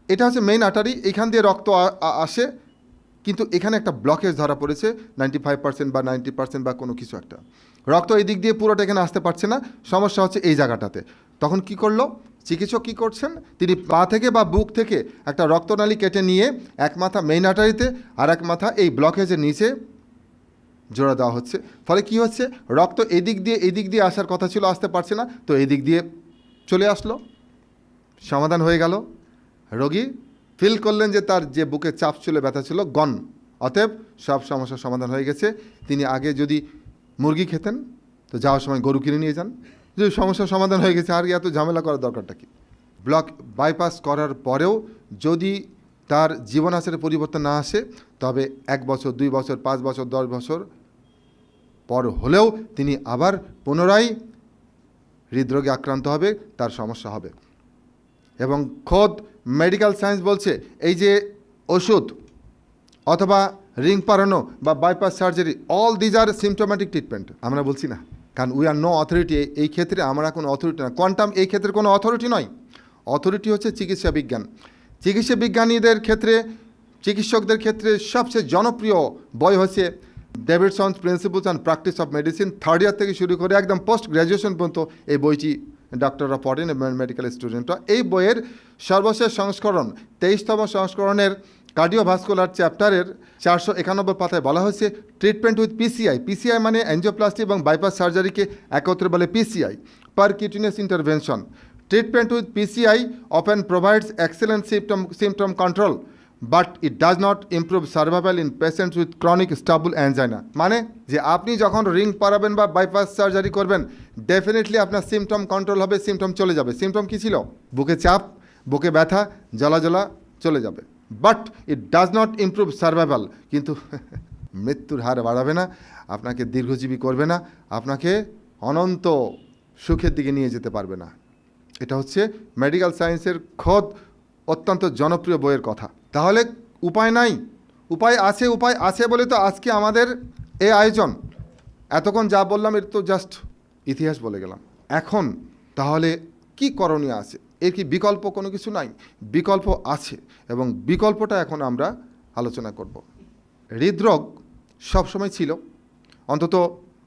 এটা হচ্ছে মেইন আর্টারি, এখান দিয়ে রক্ত আসে, কিন্তু এখানে একটা ব্লকেজ ধরা পড়েছে 95% বা 90% বা কোনো কিছু একটা। রক্ত এই দিক দিয়ে পুরোটা এখানে আসতে পারছে না, সমস্যা হচ্ছে এই জায়গাটাতে। তখন কি করলো চিকিৎসক? কী করছেন তিনি? পা থেকে বা বুক থেকে একটা রক্তনালী কেটে নিয়ে এক মাথা মেইন আর্টারিতে আর এক মাথা এই ব্লকেজের নিচে জোড়া দেওয়া হচ্ছে। ফলে কি হচ্ছে? রক্ত এই দিক দিয়ে আসার কথা ছিল, আসতে পারছে না, তো এই দিক দিয়ে চলে আসলো, সমাধান হয়ে গেল। রোগী ফিল করলেন যে তার যে বুকে চাপ ছিল, ব্যথা ছিল, গন। অতএব সব সমস্যার সমাধান হয়ে গেছে। তিনি আগে যদি মুরগি খেতেন তো যাওয়ার সময় গরু কিনে নিয়ে যান, যে সমস্যার সমাধান হয়ে গেছে, আর এত ঝামেলা করার দরকারটা কি? ব্লক বাইপাস করার পরেও যদি তার জীবনাচারে পরিবর্তন না আসে, তবে 1 বছর, 2 বছর, 5 বছর, 10 বছর পর হলেও তিনি আবার পুনরায় হৃদরোগে আক্রান্ত হবে, তার সমস্যা হবে। এবং খোদ মেডিকেল সায়েন্স বলছে এই যে ওষুধ অথবা রিং পরানো বা bypass surgery, all these are symptomatic treatment. আমরা বলছি না, কারণ উই আর নো অথরিটি। এই ক্ষেত্রে আমরা কোনো অথরিটি না। কোয়ান্টাম এই ক্ষেত্রে কোনো অথরিটি নয়। অথরিটি হচ্ছে চিকিৎসা বিজ্ঞান। চিকিৎসা বিজ্ঞানীদের ক্ষেত্রে, চিকিৎসকদের ক্ষেত্রে সবচেয়ে জনপ্রিয় বই হচ্ছে Davidson's principles and practice of medicine. 3rd year থেকে শুরু করে একদম পোস্ট গ্র্যাজুয়েশন পর্যন্ত এই বইটি ডাক্তাররা পড়েন এবং মেডিকেল স্টুডেন্টরা। এই বইয়ের সর্বশেষ সংস্করণ 23তম সংস্করণের কার্ডিওভাস্কুলার চ্যাপ্টারের 491 পাতায় বলা হয়েছে ট্রিটমেন্ট উইথ পিসিআই। পিসিআই মানে অ্যাঞ্জিওপ্লাস্টি এবং বাইপাস সার্জারিকে একত্রে বলে PCI, percutaneous intervention. Treatment with PCI often provides excellent symptom control, but it does not improve survival in patients with chronic stable angina. মানে যে আপনি যখন রিং পরাবেন বা বাইপাস সার্জারি করবেন, ডেফিনেটলি আপনার সিমটম কন্ট্রোল হবে, সিমটম চলে যাবে। সিমটম কী ছিল? বুকে চাপ, বুকে ব্যথা, জ্বলা জ্বলা চলে যাবে। But it does not improve survival, কিন্তু মৃত্যুর হার বাড়াবে না, আপনাকে দীর্ঘজীবী করবে না, আপনাকে অনন্ত সুখের দিকে নিয়ে যেতে পারবে না। এটা হচ্ছে মেডিকেল সায়েন্সের খোদ অত্যন্ত জনপ্রিয় বইয়ের কথা। তাহলে উপায় নাই? উপায় আছে বলে তো আজকে আমাদের এই আয়োজন। এতক্ষণ যা বললাম এর তো জাস্ট ইতিহাস বলে গেলাম। এখন তাহলে কি করণীয় আছে? এর কি বিকল্প কোনো কিছু নাই? বিকল্প আছে, এবং বিকল্পটা এখন আমরা আলোচনা করব। হৃদরোগ সবসময় ছিল, অন্তত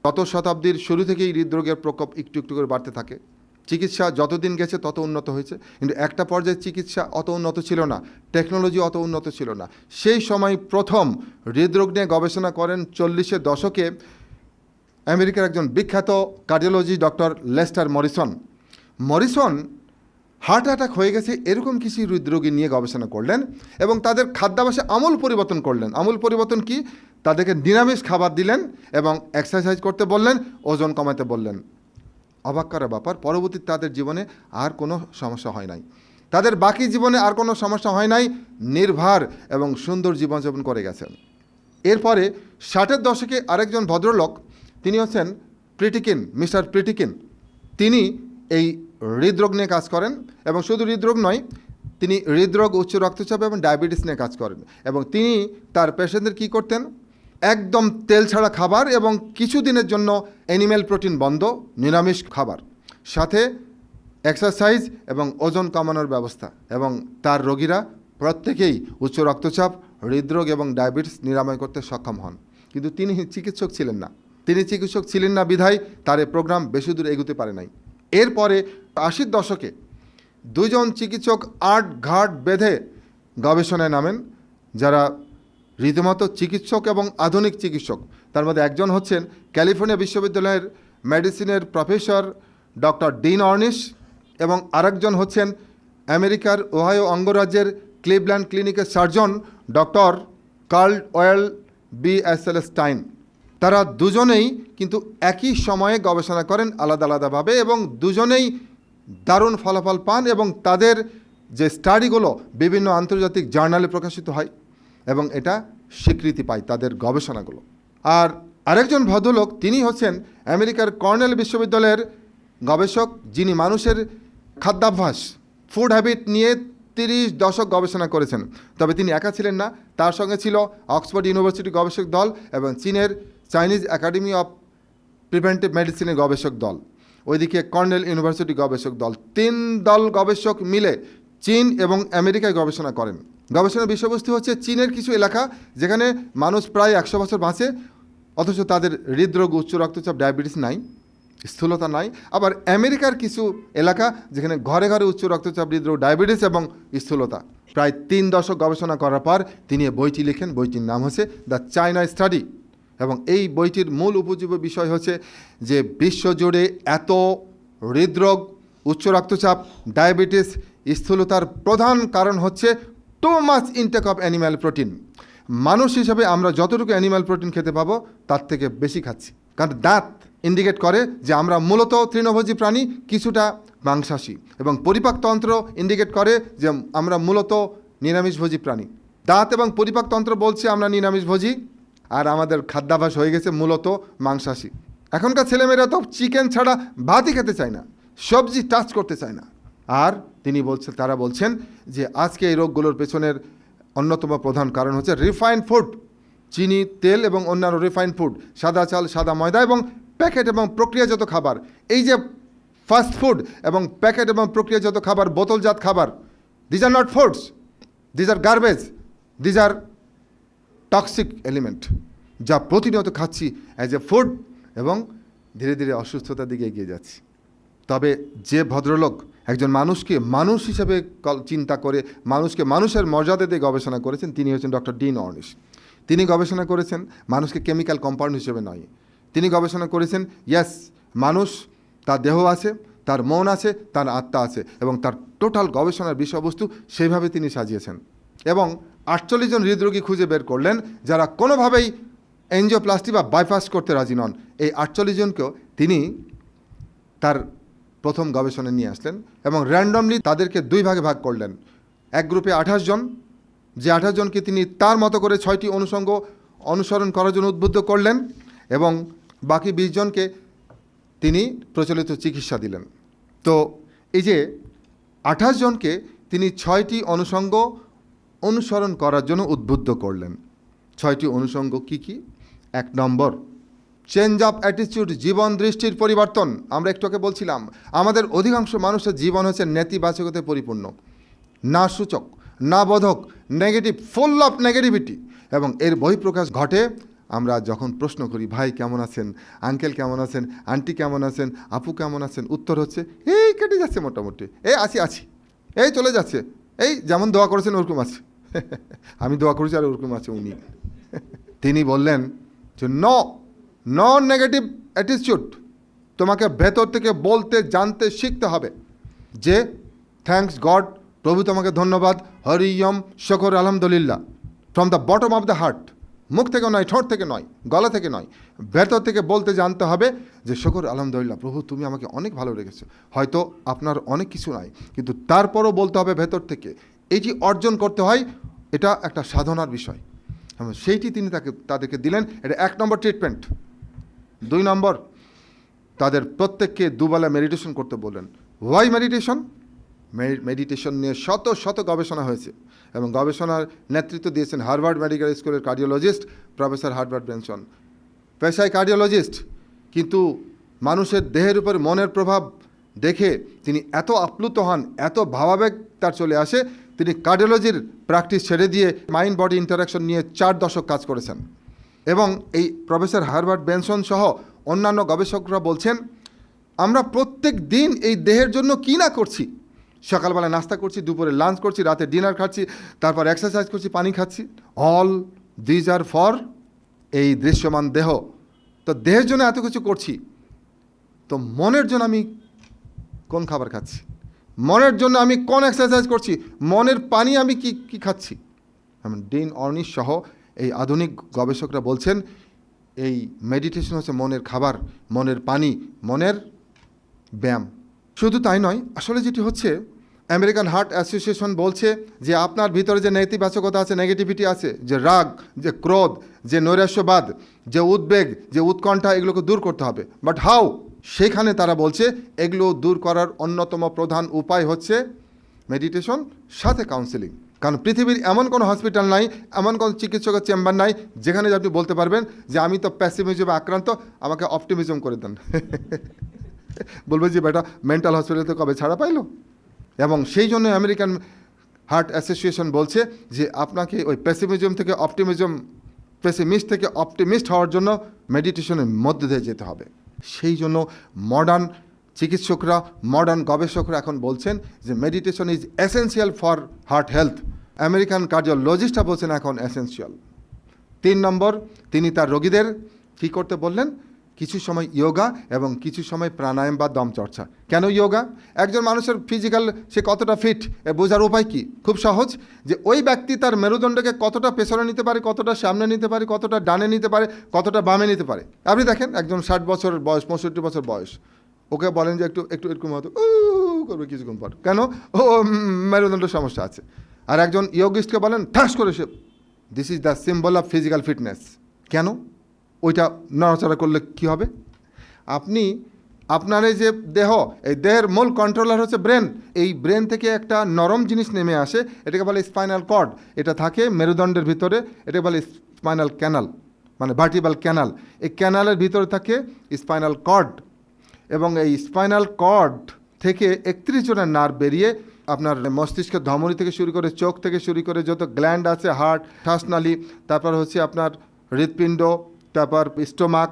গত শতাব্দীর শুরু থেকেই হৃদরোগের প্রকোপ একটু একটু করে বাড়তে থাকে। চিকিৎসা যতদিন গেছে তত উন্নত হয়েছে, কিন্তু একটা পর্যায়ে চিকিৎসা অত উন্নত ছিল না, টেকনোলজি অত উন্নত ছিল না। সেই সময় প্রথম হৃদরোগ নিয়ে গবেষণা করেন 40-এর দশকে আমেরিকার একজন বিখ্যাত cardiology doctor Leicester Morrison heart attack হয়ে গেছে এরকম কিছু হৃদরোগী নিয়ে গবেষণা করলেন এবং তাদের খাদ্যাভ্যাসে আমূল পরিবর্তন করলেন। আমূল পরিবর্তন কি? তাদেরকে নিরামিষ খাবার দিলেন এবং এক্সারসাইজ করতে বললেন, ওজন কমাতে বললেন। অবাক করা ব্যাপার, পরবর্তীতে তাদের জীবনে আর কোনো সমস্যা হয় নাই। তাদের বাকি জীবনে আর কোনো সমস্যা হয় নাই, নির্ভার এবং সুন্দর জীবনযাপন করে গেছেন। এরপরে 60-এর দশকে আরেকজন ভদ্রলোক, তিনি হচ্ছেন মিস্টার প্রিটিকিন। তিনি এই হৃদরোগ নিয়ে কাজ করেন, এবং শুধু হৃদরোগ নয়, তিনি হৃদরোগ, উচ্চ রক্তচাপ এবং ডায়াবেটিস নিয়ে কাজ করেন। এবং তিনি তার পেশেন্টদের কী করতেন? একদম তেল ছাড়া খাবার এবং কিছুদিনের জন্য অ্যানিম্যাল প্রোটিন বন্ধ, নিরামিষ খাবার, সাথে এক্সারসাইজ এবং ওজন কমানোর ব্যবস্থা। এবং তার রোগীরা প্রত্যেকেই উচ্চ রক্তচাপ, হৃদরোগ এবং ডায়াবেটিস নিরাময় করতে সক্ষম হন। কিন্তু তিনি চিকিৎসক ছিলেন না বিধায় তার এই প্রোগ্রাম বেশি দূর এগোতে পারে নাই। এরপরে 80-র দশকে 2 জন চিকিৎসক আট-ঘাট বেঁধে গবেষণায় নামেন, যারা রীতিমতো চিকিৎসক এবং আধুনিক চিকিৎসক। তার মধ্যে একজন হচ্ছেন ক্যালিফোর্নিয়া বিশ্ববিদ্যালয়ের মেডিসিনের প্রফেসর ডক্টর ডিন অর্নিশ, এবং আরেকজন হচ্ছেন আমেরিকার ওহাইও অঙ্গরাজ্যের ক্লিভল্যান্ড ক্লিনিকের surgeon doctor Caldwell B Esselstyn. তারা দুজনেই কিন্তু একই সময়ে গবেষণা করেন আলাদা আলাদাভাবে, এবং দুজনেই দারুণ ফলাফল পান, এবং তাদের যে স্টাডিগুলো বিভিন্ন আন্তর্জাতিক জার্নালে প্রকাশিত হয় এবং এটা স্বীকৃতি পায় তাদের গবেষণাগুলো। আর আরেকজন ভদ্রলোক, তিনি হচ্ছেন আমেরিকার কর্নেল বিশ্ববিদ্যালয়ের গবেষক, যিনি মানুষের খাদ্যাভ্যাস, ফুড হ্যাবিট নিয়ে 30 দশক গবেষণা করেছেন। তবে তিনি একা ছিলেন না, তার সঙ্গে ছিল অক্সফোর্ড ইউনিভার্সিটি গবেষক দল এবং চাইনিজ একাডেমি অফ প্রিভেন্টিভ মেডিসিনের গবেষক দল, ওইদিকে কর্নেল ইউনিভার্সিটি গবেষক দল। 3 দল গবেষক মিলে চীন এবং আমেরিকায় গবেষণা করেন। গবেষণার বিষয়বস্তু হচ্ছে চীনের কিছু এলাকা যেখানে মানুষ প্রায় 100 বছর বাঁচে, অথচ তাদের হৃদরোগ, উচ্চ রক্তচাপ, ডায়াবেটিস নাই, স্থূলতা নাই। আবার আমেরিকার কিছু এলাকা যেখানে ঘরে ঘরে উচ্চ রক্তচাপ, হৃদরোগ, ডায়াবেটিস এবং স্থূলতা। প্রায় 3 দশক গবেষণা করার পর তিনি বইটি লিখেন। বইটির নাম হচ্ছে দ্য চায়না স্টাডি, এবং এই বইটির মূল উপজীব্য বিষয় হচ্ছে যে বিশ্বজুড়ে এত হৃদরোগ, উচ্চ রক্তচাপ, ডায়াবেটিস, স্থূলতার প্রধান কারণ হচ্ছে too much intake of animal protein. মানুষ হিসাবে আমরা যতটুকু অ্যানিম্যাল প্রোটিন খেতে পাবো তার থেকে বেশি খাচ্ছি, কারণ দাঁত ইন্ডিকেট করে যে আমরা মূলত তৃণভোজী প্রাণী, কিছুটা মাংসাশী, এবং পরিপাকতন্ত্র ইন্ডিকেট করে যে আমরা মূলত নিরামিষভোজী প্রাণী। দাঁত এবং পরিপাকতন্ত্র বলছে আমরা নিরামিষভোজী, আর আমাদের খাদ্যাভ্যাস হয়ে গেছে মূলত মাংসাশী। এখনকার ছেলেমেয়েরা তো চিকেন ছাড়া ভাতই খেতে চায় না, সবজি টাচ করতে চায় না। আর তারা বলছেন যে আজকে এই রোগগুলোর পেছনের অন্যতম প্রধান কারণ হচ্ছে রিফাইন্ড ফুড, চিনি, তেল এবং অন্যান্য রিফাইন্ড ফুড, সাদা চাল, সাদা ময়দা এবং প্যাকেট এবং প্রক্রিয়াজাত খাবার। এই যে ফাস্ট ফুড এবং প্যাকেট এবং প্রক্রিয়াজাত খাবার, বোতলজাত খাবার, these are not foods, these are garbage, these are toxic element, যা প্রতিনিয়ত খাচ্ছি অ্যাজ এ ফুড, এবং ধীরে ধীরে অসুস্থতার দিকে এগিয়ে যাচ্ছি। তবে যে ভদ্রলোক একজন মানুষকে মানুষ হিসেবে চিন্তা করে, মানুষকে মানুষের মর্যাদা দিয়ে গবেষণা করেছেন, তিনি হচ্ছেন ডক্টর ডিন অর্নিশ। তিনি গবেষণা করেছেন মানুষকে কেমিক্যাল কম্পাউন্ড হিসেবে নয়। তিনি গবেষণা করেছেন ইয়েস, মানুষ, তার দেহ আছে, তার মন আছে, তার আত্মা আছে, এবং তার টোটাল গবেষণার বিষয়বস্তু সেইভাবে তিনি সাজিয়েছেন। এবং 48 জন হৃদরোগী খুঁজে বের করলেন যারা কোনোভাবেই এনজিওপ্লাস্টি বা বাইপাস করতে রাজি নন। এই 48 জনকেও তিনি তার প্রথম গবেষণায় নিয়ে আসলেন এবং র্যান্ডমলি তাদেরকে 2 ভাগে ভাগ করলেন। এক গ্রুপে 28 জন, যে 28 জনকে তিনি তার মতো করে 6টি অনুষঙ্গ অনুসরণ করার জন্য উদ্বুদ্ধ করলেন, এবং বাকি 20 জনকে তিনি প্রচলিত চিকিৎসা দিলেন। তো এই যে 28 জনকে তিনি 6টি অনুষঙ্গ অনুসরণ করার জন্য উদ্বুদ্ধ করলেন। 6টি অনুষঙ্গ কি কি? 1 নম্বর, চেঞ্জ অফ অ্যাটিটিউড, জীবন দৃষ্টির পরিবর্তন। আমরা একটু আগে বলছিলাম আমাদের অধিকাংশ মানুষের জীবন হচ্ছে নেতিবাচকতায় পরিপূর্ণ, না সূচক, না বোধক, নেগেটিভ, ফুল অফ নেগেটিভিটি, এবং এর বহিঃপ্রকাশ ঘটে আমরা যখন প্রশ্ন করি ভাই কেমন আছেন, আঙ্কেল কেমন আছেন, আন্টি কেমন আছেন, আপু কেমন আছেন, উত্তর হচ্ছে এই কেটে যাচ্ছে, মোটামুটি এই আছি, এই চলে যাচ্ছে, এই যেমন দোয়া করেছেন ওরকম আছে। আমি দোয়া করেছি আর ওরকম আছে উনি। তিনি বললেন যে নন নেগেটিভ অ্যাটিটিউড, তোমাকে ভেতর থেকে বলতে জানতে শিখতে হবে যে থ্যাঙ্কস গড, প্রভু তোমাকে ধন্যবাদ, হরিয়ম, শকর, আলহামদুলিল্লাহ, from the bottom of the heart, মুখ থেকে নয়, ঠোঁট থেকে নয়, গলা থেকে নয়, ভেতর থেকে বলতে জানতে হবে যে শকর, আলহামদুলিল্লাহ, প্রভু তুমি আমাকে অনেক ভালো রেখেছো। হয়তো আপনার অনেক কিছু নাই, কিন্তু তারপরও বলতে হবে ভেতর থেকে। এইটি অর্জন করতে হয়, এটা একটা সাধনার বিষয়, সেইটি তিনি তাদেরকে দিলেন। এটা 1 নম্বর ট্রিটমেন্ট। 2 নম্বর, তাদের প্রত্যেককে 2 বেলা মেডিটেশন করতে বললেন। Y meditation? মেডিটেশন নিয়ে শত শত গবেষণা হয়েছে, এবং গবেষণার নেতৃত্ব দিয়েছেন হার্ভার্ড মেডিকেল স্কুলের কার্ডিওলজিস্ট প্রফেসর হার্বার্ট বেনসন। পেশায় কার্ডিওলজিস্ট, কিন্তু মানুষের দেহের উপর মনের প্রভাব দেখে তিনি এত আপ্লুত হন, এত ভাবাবেগ তার চলে আসে, তিনি কার্ডিওলজির প্র্যাকটিস ছেড়ে দিয়ে মাইন্ড বডি ইন্টারাকশন নিয়ে 4 দশক কাজ করেছেন। এবং এই প্রফেসর হার্বার্ট বেনসন সহ অন্যান্য গবেষকরা বলছেন আমরা প্রত্যেক দিন এই দেহের জন্য কী না করছি। সকালবেলা নাস্তা করছি, দুপুরে লাঞ্চ করছি, রাতে ডিনার খাচ্ছি, তারপর এক্সারসাইজ করছি, পানি খাচ্ছি, অল দিজ আর ফর এই দৃশ্যমান দেহ। তো দেহের জন্য এত কিছু করছি, তো মনের জন্য আমি কোন খাবার খাচ্ছি, মনের জন্য আমি কোন এক্সারসাইজ করছি, মনের পানি আমি কি খাচ্ছি। ডিন অর্নিশ সহ এই আধুনিক গবেষকরা বলছেন এই মেডিটেশন হচ্ছে মনের খাবার, মনের পানি, মনের ব্যায়াম। শুধু তাই নয়, আসলে যেটি হচ্ছে আমেরিকান হার্ট অ্যাসোসিয়েশন বলছে যে আপনার ভিতরে যে নেতিবাচকতা আছে, নেগেটিভিটি আছে, যে রাগ, যে ক্রোধ, যে নৈরাশ্যবাদ, যে উদ্বেগ, যে উৎকণ্ঠা, এগুলোকে দূর করতে হবে। But how? সেখানে তারা বলছে এগুলো দূর করার অন্যতম প্রধান উপায় হচ্ছে মেডিটেশন সাথে কাউন্সেলিং। কারণ পৃথিবীর এমন কোনো হসপিটাল নাই, এমন কোনো চিকিৎসকের চেম্বার নাই যেখানে আপনি বলতে পারবেন যে আমি তো প্যাসিমিজমে আক্রান্ত, আমাকে অপটিমিজম করে দেন। বলবে যে বেটা মেন্টাল হসপিটাল তো কবে ছাড়া পাইলো। এবং সেই জন্য আমেরিকান হার্ট অ্যাসোসিয়েশন বলছে যে আপনাকে ওই প্যাসিমিজম থেকে অপটিমিজম, পেসিমিস্ট থেকে অপটিমিস্ট হওয়ার জন্য মেডিটেশনের মধ্যে দিয়ে যেতে হবে। সেই জন্য মডার্ন চিকিৎসকরা, মডার্ন গবেষকরা এখন বলছেন যে meditation is essential for heart health. American কার্ডিওলজিস্টরা বলছেন এখন এসেন্সিয়াল। 3 নম্বর, তিনি তার রোগীদের কী করতে বললেন? কিছু সময় যোগা এবং কিছু সময় প্রাণায়াম বা দম চর্চা। কেন যোগা? একজন মানুষের ফিজিক্যাল সে কতটা ফিট বোঝার উপায় কি? খুব সহজ, যে ওই ব্যক্তি তার মেরুদণ্ডকে কতটা পেছনে নিতে পারে, কতটা সামনে নিতে পারে, কতটা ডানে নিতে পারে, কতটা বামে নিতে পারে। আপনি দেখেন একজন 60 বছর বয়স, 65 বছর বয়স, ওকে বলেন যে একটু একটু এরকম হতো করবে কিছুক্ষণ পর, কেন? ও মেরুদণ্ড সমস্যা আছে। আর একজন ইয়োগিস্টকে বলেন ঠাস করে সে, this is the symbol of physical fitness. কেন? ওইটা নড়াচড়া করলে কি হবে? আপনি আপনার এই যে দেহ, এই দেহের মূল কন্ট্রোলার হচ্ছে ব্রেন। এই ব্রেন থেকে একটা নরম জিনিস নেমে আসে, এটাকে বলে স্পাইনাল কর্ড। এটা থাকে মেরুদণ্ডের ভিতরে, এটাকে বলে স্পাইনাল ক্যানাল, মানে ভার্টিব্রাল ক্যানাল। এই ক্যানালের ভিতরে থাকে স্পাইনাল কর্ড, এবং এই স্পাইনাল কর্ড থেকে 31 জনের নার্ভ বেরিয়ে আপনার মস্তিষ্কের ধমনী থেকে শুরু করে, চোখ থেকে শুরু করে যত গ্ল্যান্ড আছে, হার্ট, শ্বাসনালী, তারপর হচ্ছে আপনার হৃৎপিণ্ড, তারপর স্টোমাক,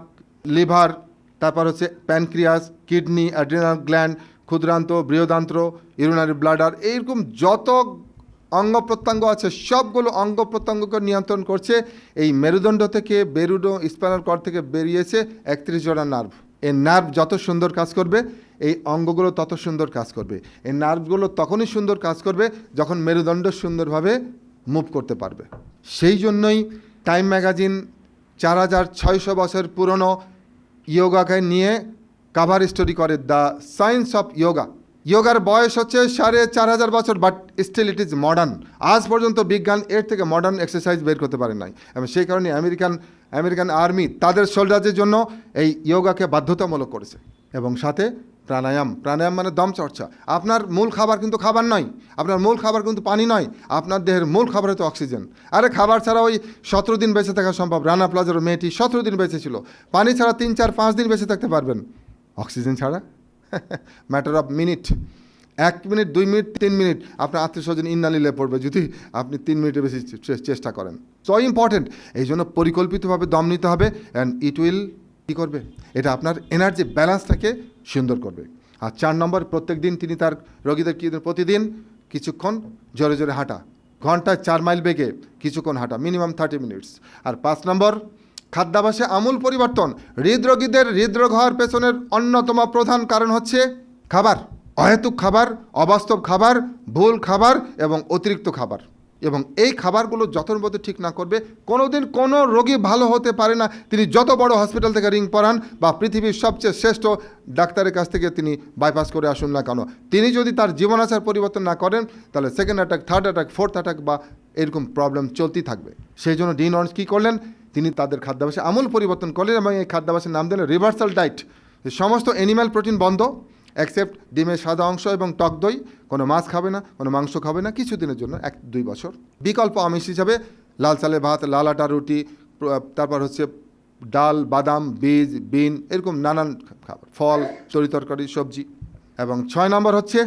লিভার, তারপর হচ্ছে প্যানক্রিয়াস, কিডনি, অ্যাড্রিনাল গ্ল্যান্ড, ক্ষুদ্রান্ত, বৃহদান্ত্র, ইউরিনারি ব্লাডার, এইরকম যত অঙ্গ প্রত্যঙ্গ আছে সবগুলো অঙ্গ প্রত্যঙ্গকে নিয়ন্ত্রণ করছে এই মেরুদণ্ড থেকে, স্পাইনাল কর্ড থেকে বেরিয়েছে 31 জোড়া নার্ভ। এই নার্ভ যত সুন্দর কাজ করবে, এই অঙ্গগুলো তত সুন্দর কাজ করবে। এই নার্ভগুলো তখনই সুন্দর কাজ করবে যখন মেরুদণ্ড সুন্দরভাবে মুভ করতে পারবে। সেই জন্যই টাইম ম্যাগাজিন 4600 বছর পুরনো যোগাকে নিয়ে কাভার স্টোরি করে, দ্য সায়েন্স অফ যোগা। যোগার বয়স হচ্ছে 4500 বছর, but still it is modern. আজ পর্যন্ত বিজ্ঞান এর থেকে মডার্ন এক্সারসাইজ বের করতে পারে নাই, এবং সেই কারণে আমেরিকান আর্মি তাদের সোলজারদের জন্য এই যোগাকে বাধ্যতামূলক করেছে। এবং সাথে প্রাণায়াম মানে দম চর্চা। আপনার মূল খাবার কিন্তু খাবার নয়, আপনার মূল খাবার কিন্তু পানি নয়, আপনার দেহের মূল খাবার হচ্ছে অক্সিজেন। আরে খাবার ছাড়া ওই 17 দিন বেঁচে থাকা সম্ভব। রানা প্লাজার মেয়েটি 17 দিন বেঁচে ছিল। পানি ছাড়া 3, 4, 5 দিন বেঁচে থাকতে পারবেন, অক্সিজেন ছাড়া matter of minute. 1 minute, 2 minute, 3 minute আপনার আত্মীয় স্বজন ইন্নালিলে পড়বে যদি আপনি 3 মিনিটের বেশি চেষ্টা করেন। So important. এই জন্য পরিকল্পিতভাবে দম নিতে হবে, অ্যান্ড ইট উইল কী করবে, এটা আপনার এনার্জি ব্যালেন্সটাকে সুন্দর করবে। আর 4 নম্বর, প্রত্যেক দিন তিনি তার রোগীদের প্রতিদিন কিছুক্ষণ জোরে জোরে হাঁটা, ঘন্টায় 4 মাইল বেগে কিছুক্ষণ হাঁটা, মিনিমাম 30 মিনিটস। আর 5 নম্বর, খাদ্যাভ্যাসে আমূল পরিবর্তন। হৃদরোগীদের হৃদরোগ হওয়ার পেছনের অন্যতম প্রধান কারণ হচ্ছে খাবার, অহেতুক খাবার, অবাস্তব খাবার, ভুল খাবার এবং অতিরিক্ত খাবার। এবং এই খাবারগুলো যত্নবদ্ধ ঠিক না করবে, কোনোদিন কোনো রোগী ভালো হতে পারে না। তিনি যত বড় হসপিটাল থেকে রিং পরান বা পৃথিবীর সবচেয়ে শ্রেষ্ঠ ডাক্তারের কাছ থেকে তিনি বাইপাস করে আসুন না কেন, তিনি যদি তার জীবনাচার পরিবর্তন না করেন, তাহলে second attack, third attack, fourth attack বা এরকম প্রবলেম চলতেই থাকবে। সেই জন্য ডিন অরেঞ্জ কী করলেন, তিনি তাদের খাদ্যাভ্যাসে আমূল পরিবর্তন করলেন, এবং এই খাদ্যাভ্যাসের নাম দিলেন রিভার্সাল ডায়েট। সমস্ত অ্যানিম্যাল প্রোটিন বন্ধ, এক্সেপ্ট ডিমের সাদা অংশ এবং টক দই। কোনো মাছ খাবে না, কোনো মাংস খাবে না কিছুদিনের জন্য, 1-2 বছর। বিকল্প আমিষ হিসাবে লাল চালের ভাত, লাল আটার রুটি, তারপর হচ্ছে ডাল, বাদাম, বীজ, বিন, এরকম নানান খাবার, ফল, তরিতরকারি, সবজি। এবং 6 নম্বর হচ্ছে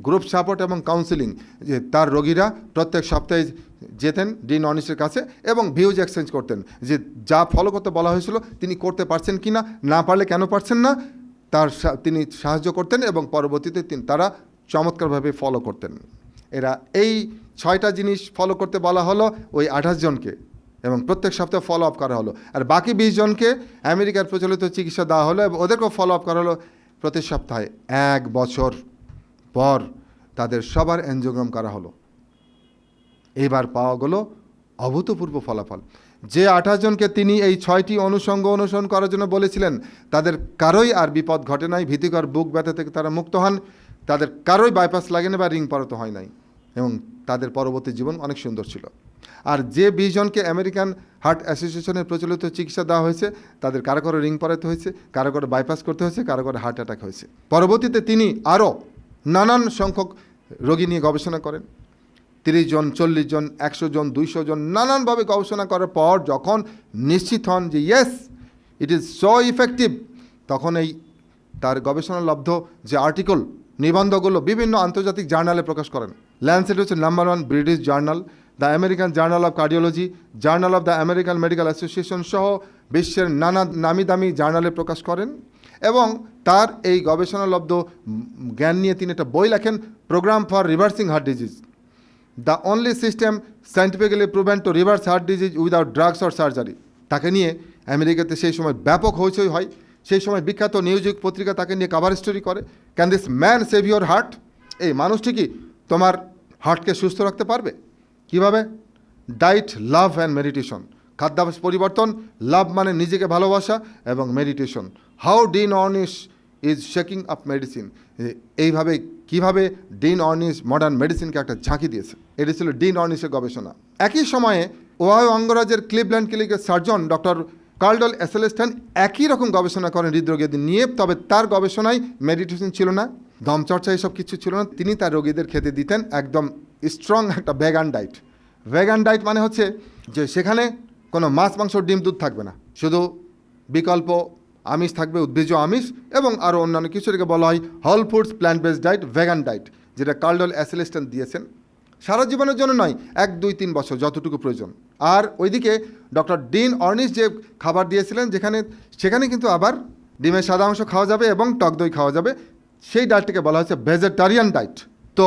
গ্রুপ সাপোর্ট এবং কাউন্সিলিং, যে তার রোগীরা প্রত্যেক সপ্তাহে যেতেন ডিন অনিসের কাছে এবং ভিউজ এক্সচেঞ্জ করতেন, যে যা ফলো করতে বলা হয়েছিল তিনি করতে পারছেন কি না, না পারলে কেন পারছেন না, তিনি সাহায্য করতেন এবং পরবর্তীতে তারা চমৎকারভাবে ফলো করতেন। এরা এই 6টা জিনিস ফলো করতে বলা হলো ওই 28 জনকে, এবং প্রত্যেক সপ্তাহে ফলো আপ করা হলো। আর বাকি 20 জনকে আমেরিকার প্রচলিত চিকিৎসা দেওয়া হলো এবং ওদেরকেও ফলো আপ করা হলো প্রতি সপ্তাহে। 1 বছর পর তাদের সবার এনজিওগ্রাম করা হলো। এবার পাওয়া গেল অভূতপূর্ব ফলাফল। যে 28 জনকে তিনি এই 6টি অনুসরণ করার জন্য বলেছিলেন, তাদের কারোই আর বিপদ ঘটে নাই, ভীতিকর বুক ব্যথা থেকে তারা মুক্ত হন, তাদের কারোই বাইপাস লাগেনি বা রিং পরাতে হয় নাই, এবং তাদের পরবর্তী জীবন অনেক সুন্দর ছিল। আর যে 20 জনকে আমেরিকান হার্ট অ্যাসোসিয়েশনের প্রচলিত চিকিৎসা দেওয়া হয়েছে, তাদের কারো কারো রিং পরাতে হয়েছে, কারো কারো বাইপাস করতে হয়েছে, কারো কারো হার্ট অ্যাটাক হয়েছে। পরবর্তীতে তিনি আরও নানান সংখ্যক রোগী নিয়ে গবেষণা করেন। 30 জন, 40 জন, 100 জন, 200 জন, নানানভাবে গবেষণা করার পর যখন নিশ্চিত হন যে yes it is so effective, তখন এই তার গবেষণালব্ধ যে আর্টিকেল, নিবন্ধগুলো বিভিন্ন আন্তর্জাতিক জার্নালে প্রকাশ করেন। ল্যান্সেট হচ্ছে number 1 British journal, the American journal of cardiology, journal of the American medical association সহ বিশ্বের নানা নামি দামি জার্নালে প্রকাশ করেন। এবং তার এই গবেষণালব্ধ জ্ঞান নিয়ে তিনি একটা বই লেখেন, program for reversing heart disease, the only system scientifically proven to reverse heart disease without drugs or surgery. তাকে নিয়ে আমেরিকাতে সেই সময় ব্যাপক হইচই হয়। সেই সময় বিখ্যাত নিউজউইক পত্রিকা তাকে নিয়ে কভার স্টোরি করে, can this man save your heart? এই মানুষটি কি তোমার হার্টকে সুস্থ রাখতে পারবে? কিভাবে? ডায়েট, লাভ অ্যান্ড মেডিটেশন, খাদ্যাভ্যাস পরিবর্তন, লাভ মানে নিজেকে ভালোবাসা, এবং meditation. How dean Ornish is shaking up medicine. এইভাবে কীভাবে ডিন অর্নিশ মডার্ন মেডিসিনকে একটা ঝাঁকি দিয়েছে, এটি ছিল ডিন অর্নিশের গবেষণা। একই সময়ে ওহাইও অঙ্গরাজ্যের ক্লিভল্যান্ড ক্লিনিকের সার্জন ডক্টর কার্ল এসেলেস্টাইন একই রকম গবেষণা করেন হৃদরোগীদের নিয়ে, তবে তার গবেষণায় মেডিটেশন ছিল না, দমচর্চা এসব কিছু ছিল না। তিনি তার রোগীদের খেতে দিতেন একদম স্ট্রং একটা ভেগান ডায়েট। ভেগান ডায়েট মানে হচ্ছে যে সেখানে কোনো মাছ, মাংস, ডিম, দুধ থাকবে না, শুধু বিকল্প আমিষ থাকবে, উদ্ভিজ্জ আমিষ এবং আরও অন্যান্য কিছু, এটাকে বলা হয় whole foods plant based diet, vegan diet, যেটা কার্ল এসেলেস্টাইন দিয়েছেন। সারা জীবনের জন্য নয়, 1, 2, 3 বছর যতটুকু প্রয়োজন। আর ওইদিকে ডক্টর ডিন অর্নিশ যে খাবার দিয়েছিলেন, সেখানে কিন্তু আবার ডিমের সাদা অংশ খাওয়া যাবে এবং টক দই খাওয়া যাবে, সেই ডায়েটটিকে বলা হচ্ছে ভেজিটেরিয়ান ডায়েট। তো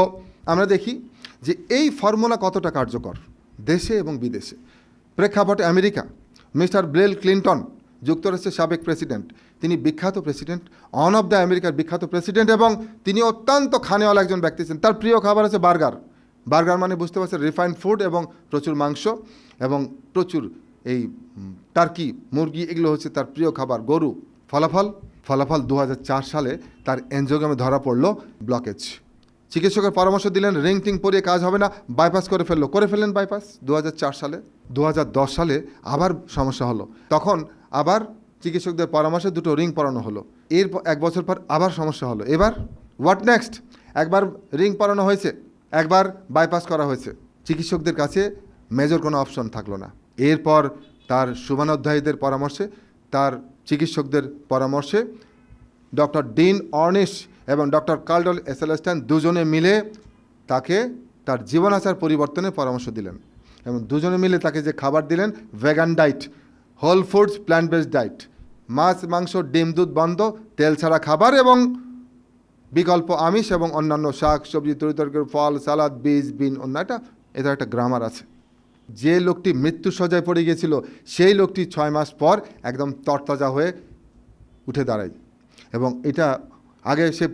আমরা দেখি যে এই ফর্মুলা কতটা কার্যকর দেশে এবং বিদেশে। প্রেক্ষাপটে আমেরিকা, মিস্টার বিল ক্লিন্টন, যুক্তরাষ্ট্রের সাবেক প্রেসিডেন্ট, তিনি বিখ্যাত প্রেসিডেন্ট, অন অফ দ্য আমেরিকার বিখ্যাত প্রেসিডেন্ট, এবং তিনি অত্যন্ত খানেওয়ালা একজন ব্যক্তি ছিলেন। তার প্রিয় খাবার হচ্ছে বার্গার। বার্গার মানে বুঝতে পারছেন রিফাইন্ড ফুড এবং প্রচুর মাংস এবং প্রচুর এই টার্কি, মুরগি, এগুলো হচ্ছে তার প্রিয় খাবার। গরু। ফলাফল 2004 সালে তার এনজিওগ্রামে ধরা পড়ল ব্লকেজ। চিকিৎসকের পরামর্শ দিলেন রিং টিং পরিয়ে কাজ হবে না, বাইপাস করে ফেললেন বাইপাস 2004 সালে। 2010 সালে আবার সমস্যা হলো, তখন আবার চিকিৎসকদের পরামর্শে 2টো রিং পরানো হলো। এর 1 বছর পর আবার সমস্যা হলো। এবার হোয়াট নেক্সট? একবার রিং পরানো হয়েছে, একবার বাইপাস করা হয়েছে, চিকিৎসকদের কাছে মেজর কোনো অপশন থাকলো না। এরপর তার শুভানুধ্যায়ীদের পরামর্শে, তার চিকিৎসকদের পরামর্শে ডক্টর ডিন অর্নিশ এবং ডক্টর কার্ল এসেলেস্টাইন দুজনে মিলে তাকে তার জীবনাচার পরিবর্তনের পরামর্শ দিলেন, এবং দুজনে মিলে তাকে যে খাবার দিলেন vegan diet, whole foods plant based diet, মাছ, মাংস, ডিম, দুধ বন্ধ, তেল ছাড়া খাবার এবং বিকল্প আমিষ এবং অন্যান্য শাক, সবজি, তরিতরকারি, ফল, সালাদ, বীজ, বিন, অন্যটা। এটার একটা গ্রামার আছে। যে লোকটি মৃত্যু সজ্জায় পড়ে গিয়েছিল, সেই লোকটি 6 মাস পর একদম তরতাজা হয়ে উঠে দাঁড়ায়। এবং এটা আগে সে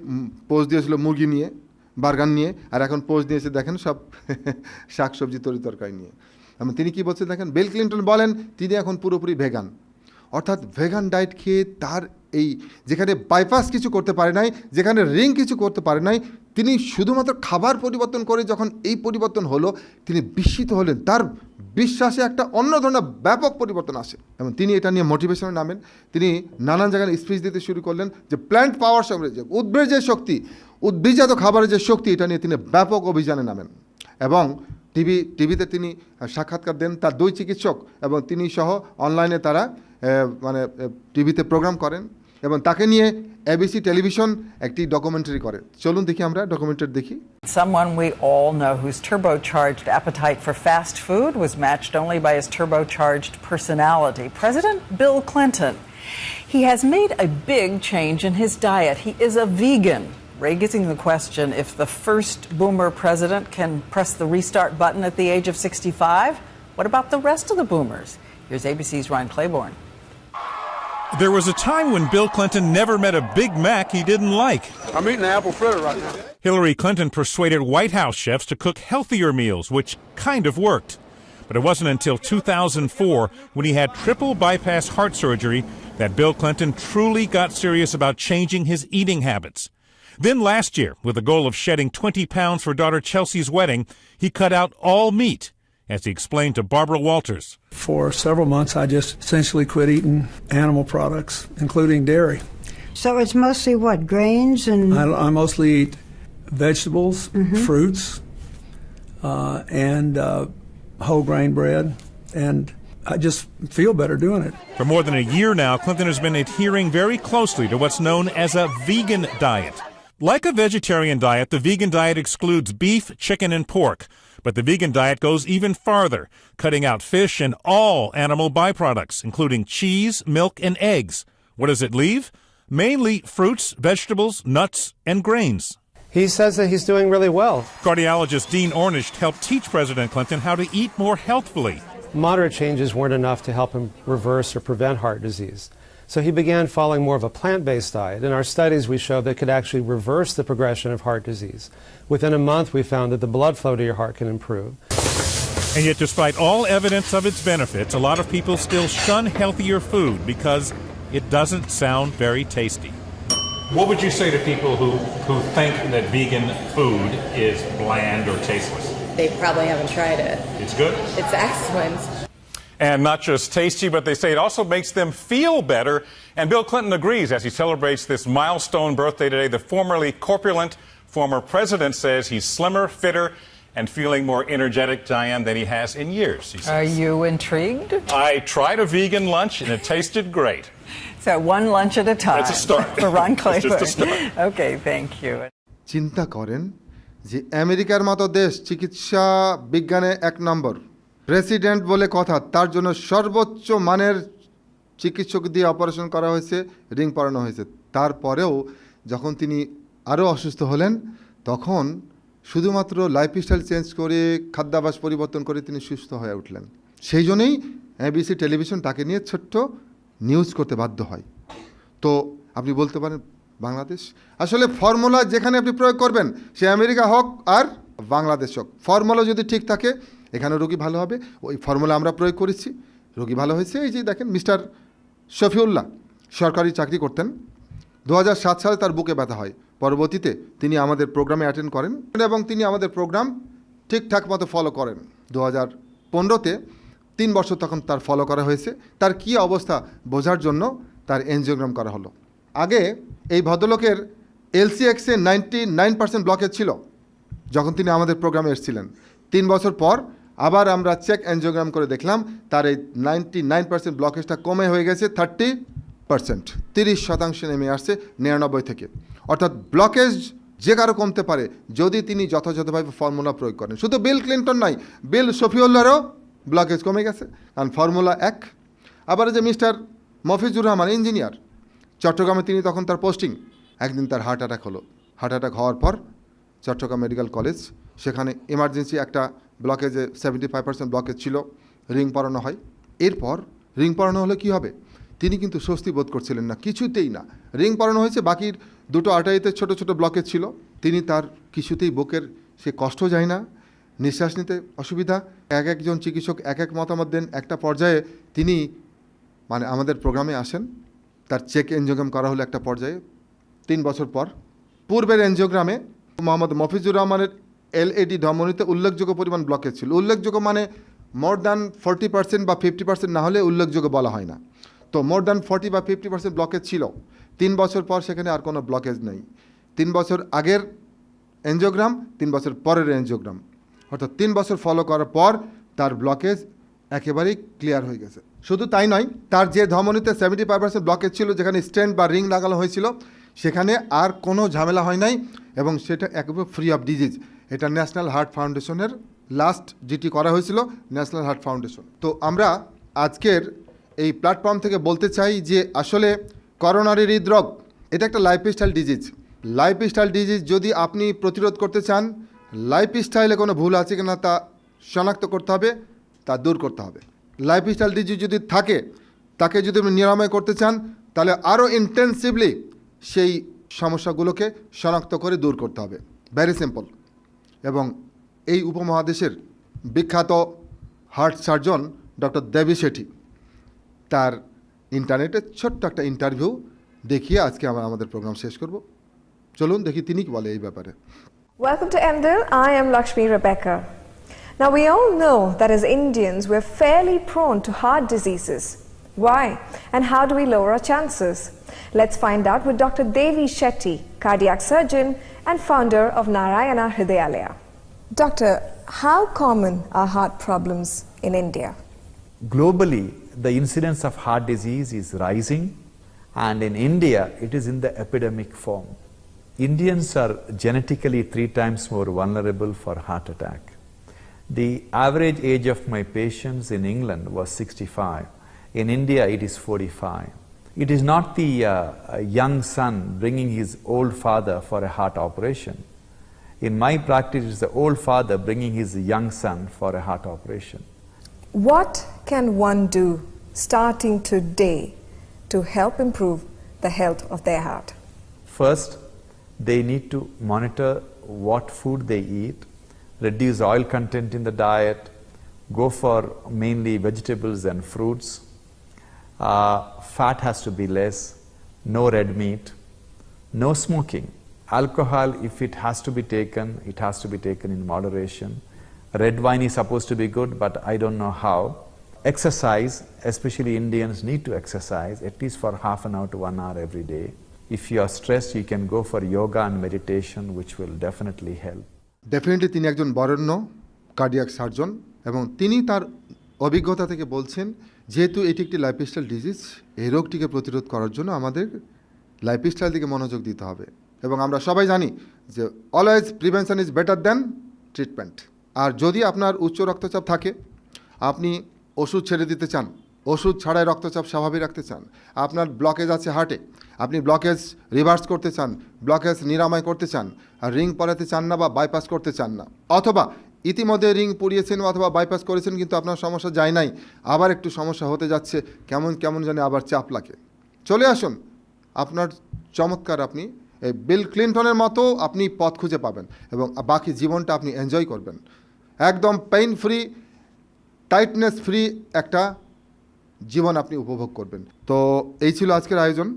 পোজ দিয়েছিল মুরগি নিয়ে, বার্গার নিয়ে, আর এখন পোজ দিয়েছে দেখেন সব শাক, সবজি, তরিতরকারি নিয়ে। এবং তিনি কি বলছেন দেখেন, বিল ক্লিন্টন বলেন তিনি এখন পুরোপুরি ভেগান। অর্থাৎ ভেগান ডায়েট খেয়ে তার এই, যেখানে বাইপাস কিছু করতে পারে নাই, যেখানে রিং কিছু করতে পারে নাই, তিনি শুধুমাত্র খাবার পরিবর্তন করে যখন এই পরিবর্তন হলো, তিনি বিস্মিত হলেন। তার বিশ্বাসে একটা অন্য ধরনের ব্যাপক পরিবর্তন আসে, এবং তিনি এটা নিয়ে মোটিভেশনে নামেন। তিনি নানান জায়গায় স্পিচ দিতে শুরু করলেন যে প্ল্যান্ট পাওয়ার সঙ্গে যে উদ্ভিদের যে শক্তি, উদ্ভিদজাত খাবারের যে শক্তি, এটা নিয়ে তিনি ব্যাপক অভিযানে নামেন। এবং টিভিতে তিনি সাক্ষাৎকার দেন, তার 2 চিকিৎসক এবং তিনি সহ অনলাইনে তারা মানে টিভিতে প্রোগ্রাম করেন, এবং তাকে নিয়ে এবিসি টেলিভিশন একটি ডকুমেন্টারি করে। চলুন দেখি আমরা ডকুমেন্টারি দেখি। Someone we all know whose turbocharged appetite for fast food was matched only by his turbocharged personality, President Bill Clinton. He has made a big change in his diet. He is a vegan, raising the question if the first boomer president can press the restart button at the age of 65. What about the rest of the boomers? Here's ABC's Ryan Claiborne. There was a time when Bill Clinton never met a Big Mac he didn't like. I'm eating an apple fritter right now. Hillary Clinton persuaded White House chefs to cook healthier meals, which kind of worked. But it wasn't until 2004, when he had triple bypass heart surgery, that Bill Clinton truly got serious about changing his eating habits. Then last year, with the goal of shedding 20 pounds for daughter Chelsea's wedding, he cut out all meat, as he explained to Barbara Walters. For several months, I just essentially quit eating animal products, including dairy. So it's mostly what, grains and... I mostly eat vegetables, fruits, and whole grain bread, and I just feel better doing it. For more than a year now, Clinton has been adhering very closely to what's known as a vegan diet. Like a vegetarian diet, the vegan diet excludes beef, chicken, and pork. But the vegan diet goes even farther, cutting out fish and all animal byproducts, including cheese, milk, and eggs. What does it leave? Mainly fruits, vegetables, nuts, and grains. He says that he's doing really well. Cardiologist Dean Ornish helped teach President Clinton how to eat more healthfully. Moderate changes weren't enough to help him reverse or prevent heart disease. So he began following more of a plant-based diet. In our studies, we showed that it could actually reverse the progression of heart disease. Within a month, we found that the blood flow to your heart can improve. And yet, despite all evidence of its benefits, a lot of people still shun healthier food because it doesn't sound very tasty. What would you say to people who think that vegan food is bland or tasteless? They probably haven't tried it. It's good? It's excellent. And not just tasty, but they say it also makes them feel better. And Bill Clinton agrees as he celebrates this milestone birthday today. The formerly corpulent former president says he's slimmer, fitter, and feeling more energetic, Diane, than he has in years. He says. Are you intrigued? I tried a vegan lunch, and it tasted great. So one lunch at a time. That's a start. For Ron That's Claiborne. just a start. Okay, thank you. চিন্তা করেন যে আমেরিকার মতো দেশ চিকিৎসা বিজ্ঞানে 1 নম্বর, president বলে কথা, তার জন্য সর্বোচ্চ মানের চিকিৎসক দিয়ে অপারেশন করা হয়েছে, রিং পরানো হয়েছে। তারপরেও যখন তিনি আরও অসুস্থ হলেন, তখন শুধুমাত্র লাইফস্টাইল চেঞ্জ করে খাদ্যাভ্যাস পরিবর্তন করে তিনি সুস্থ হয়ে উঠলেন। সেই জন্যই এবিসি টেলিভিশন তাকে নিয়ে ছোট্ট নিউজ করতে বাধ্য হয়। তো আপনি বলতে পারেন বাংলাদেশ, আসলে ফর্মুলা যেখানে আপনি প্রয়োগ করবেন, সে আমেরিকা হোক আর বাংলাদেশ হোক, ফর্মুলা যদি ঠিক থাকে এখানে রোগী ভালো হবে। ওই ফর্মুলা আমরা প্রয়োগ করেছি, রোগী ভালো হয়েছে। এই যে দেখেন মিস্টার শফিউল্লাহ সরকারি চাকরি করতেন, 2007 সালে তার বুকে ব্যথা হয়। পরবর্তীতে তিনি আমাদের প্রোগ্রামে অ্যাটেন্ড করেন এবং তিনি আমাদের প্রোগ্রাম ঠিকঠাক মতো ফলো করেন। 2015-তে 3 বছর তখন তার ফলো করা হয়েছে। তার কী অবস্থা বোঝার জন্য তার এনজিওগ্রাম করা হলো। আগে এই ভদ্রলোকের এলসিএক্সে 99% ব্লকেজ ছিল যখন তিনি আমাদের প্রোগ্রামে এসেছিলেন। 3 বছর পর আবার আমরা চেক এনজিওগ্রাম করে দেখলাম তার এই 99% ব্লকেজটা কমে হয়ে গেছে 30%, 30% নেমে আসছে 99 থেকে। অর্থাৎ ব্লকেজ যে কারো কমতে পারে যদি তিনি যথাযথভাবে ফর্মুলা প্রয়োগ করেন। শুধু বিল ক্লিন্টন নয়, বিল শফিউল্লাহরও ব্লকেজ কমে গেছে, কারণ ফর্মুলা 1। আবার যে মিস্টার মফিজুর রহমান ইঞ্জিনিয়ার, চট্টগ্রামে তিনি তখন তার পোস্টিং, একদিন তার হার্ট অ্যাটাক হলো। হার্ট অ্যাটাক হওয়ার পর চট্টগ্রাম মেডিকেল কলেজ, সেখানে এমার্জেন্সি একটা ব্লকেজে 75% ব্লকেজ ছিল, রিং পরানো হয়। এরপর রিং পরানো হলে কী হবে, তিনি কিন্তু স্বস্তি বোধ করছিলেন না, কিছুতেই না। রিং পরানো হয়েছে, বাকির 2টো আর্টারিতে ছোটো ছোটো ব্লকেজ ছিল, তিনি তার কিছুতেই বুকের সে কষ্ট যায় না, নিঃশ্বাস নিতে অসুবিধা। একজন চিকিৎসক এক মতামত দেন। একটা পর্যায়ে তিনি আমাদের প্রোগ্রামে আসেন, তার চেক এনজিওগ্রাম করা হলো একটা পর্যায়ে 3 বছর পর। পূর্বের এনজিওগ্রামে মোহাম্মদ মফিজুর রহমানের এলএডি ধমনীতে উল্লেখযোগ্য পরিমাণ ব্লকেজ ছিল। উল্লেখযোগ্য মানে মোর দ্যান 40% বা 50% না হলে উল্লেখযোগ্য বলা হয় না। তো মোর দ্যান 40 বা 50% ব্লকেজ ছিল। 3 বছর পর সেখানে আর কোনো ব্লকেজ নেই। 3 বছর আগের এনজিওগ্রাম, 3 বছর পরের এনজিওগ্রাম, অর্থাৎ 3 বছর ফলো করার পর তার ব্লকেজ একেবারেই ক্লিয়ার হয়ে গেছে। শুধু তাই নয়, তার যে ধমনীতে 75% ব্লকেজ ছিল, যেখানে স্টেন্ট বা রিং লাগানো হয়েছিল, সেখানে আর কোনো ঝামেলা হয় নাই এবং সেটা একেবারে ফ্রি অফ ডিজিজ। এটা ন্যাশনাল হার্ট ফাউন্ডেশনের লাস্ট যেটি করা হয়েছিল, ন্যাশনাল হার্ট ফাউন্ডেশন। তো আমরা আজকের এই প্ল্যাটফর্ম থেকে বলতে চাই যে আসলে করোনারি হৃদরোগ এটা একটা লাইফস্টাইল ডিজিজ। লাইফস্টাইল ডিজিজ যদি আপনি প্রতিরোধ করতে চান, লাইফস্টাইলে কোনো ভুল আছে কিনা তা শনাক্ত করতে হবে, তা দূর করতে হবে। লাইফস্টাইল ডিজিজ যদি থাকে, তাকে যদি আপনি নিরাময় করতে চান, তাহলে আরও ইন্টেন্সিভলি সেই সমস্যাগুলোকে শনাক্ত করে দূর করতে হবে। Very simple. এবং এই উপমহাদেশের বিখ্যাত হার্ট সার্জন ডক্টর দেবী শেঠি, তার ইন্টারনেটে ছোট্ট একটা ইন্টারভিউ দেখিয়ে আজকে আমরা আমাদের প্রোগ্রাম শেষ করব। চলুন দেখি তিনি কি বলে এই ব্যাপারে। Welcome to MDill. I am Lakshmi Rebecca. Now we all know that as Indians we're fairly prone to heart diseases. Why? And how do we lower our chances? Let's find out with Dr. Devi Shetty, cardiac surgeon and founder of Narayana Hridayalaya. Doctor, how common are heart problems in India? Globally, the incidence of heart disease is rising, and in India it is in the epidemic form. Indians are genetically 3 times more vulnerable for heart attack. The average age of my patients in England was 65. In India it is 45. It is not the young son bringing his old father for a heart operation. In my practice, it is the old father bringing his young son for a heart operation. What can one do starting today to help improve the health of their heart? First, they need to monitor what food they eat, reduce oil content in the diet, go for mainly vegetables and fruits. Fat has to be less, no red meat, no smoking. Alcohol, if it has to be taken, it has to be taken in moderation. Red wine is supposed to be good, but I don't know how. Exercise, especially Indians need to exercise at least for half an hour to 1 hour every day. If you are stressed, you can go for yoga and meditation, which will definitely help. Definitely তিনি একজন বরেণ্য cardiac surgeon এবং তিনি তার অভিজ্ঞতা থেকে বলছেন যেহেতু এটি একটি লাইফস্টাইল ডিজিজ, এই রোগটিকে প্রতিরোধ করার জন্য আমাদের লাইফস্টাইল দিকে মনোযোগ দিতে হবে এবং আমরা সবাই জানি যে always prevention is better than treatment. আর যদি আপনার উচ্চ রক্তচাপ থাকে, আপনি ওষুধ ছেড়ে দিতে চান, ওষুধ ছাড়াই রক্তচাপ স্বাভাবিক রাখতে চান, আপনার ব্লকেজ আছে হার্টে, আপনি ব্লকেজ রিভার্স করতে চান, ব্লকেজ নিরাময় করতে চান, আর রিং পরাতে চান না বা বাইপাস করতে চান না, অথবা ইতিমধ্যে রিং পরিয়েছেন অথবা বাইপাস করেছেন কিন্তু আপনার সমস্যা যায় নাই, আবার একটু সমস্যা হতে যাচ্ছে, কেমন কেমন জানে আবার চাপ লাগে, চলে আসুন। আপনার চমৎকার আপনি এই বিল ক্লিনটনের মতো আপনি পথ খুঁজে পাবেন এবং বাকি জীবনটা আপনি এনজয় করবেন, একদম পেইন ফ্রি, টাইটনেস ফ্রি একটা জীবন আপনি উপভোগ করবেন। তো এই ছিল আজকের আয়োজন।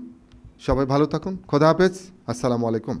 সবাই ভালো থাকুন, খোদা হাফেজ, আসসালামু আলাইকুম।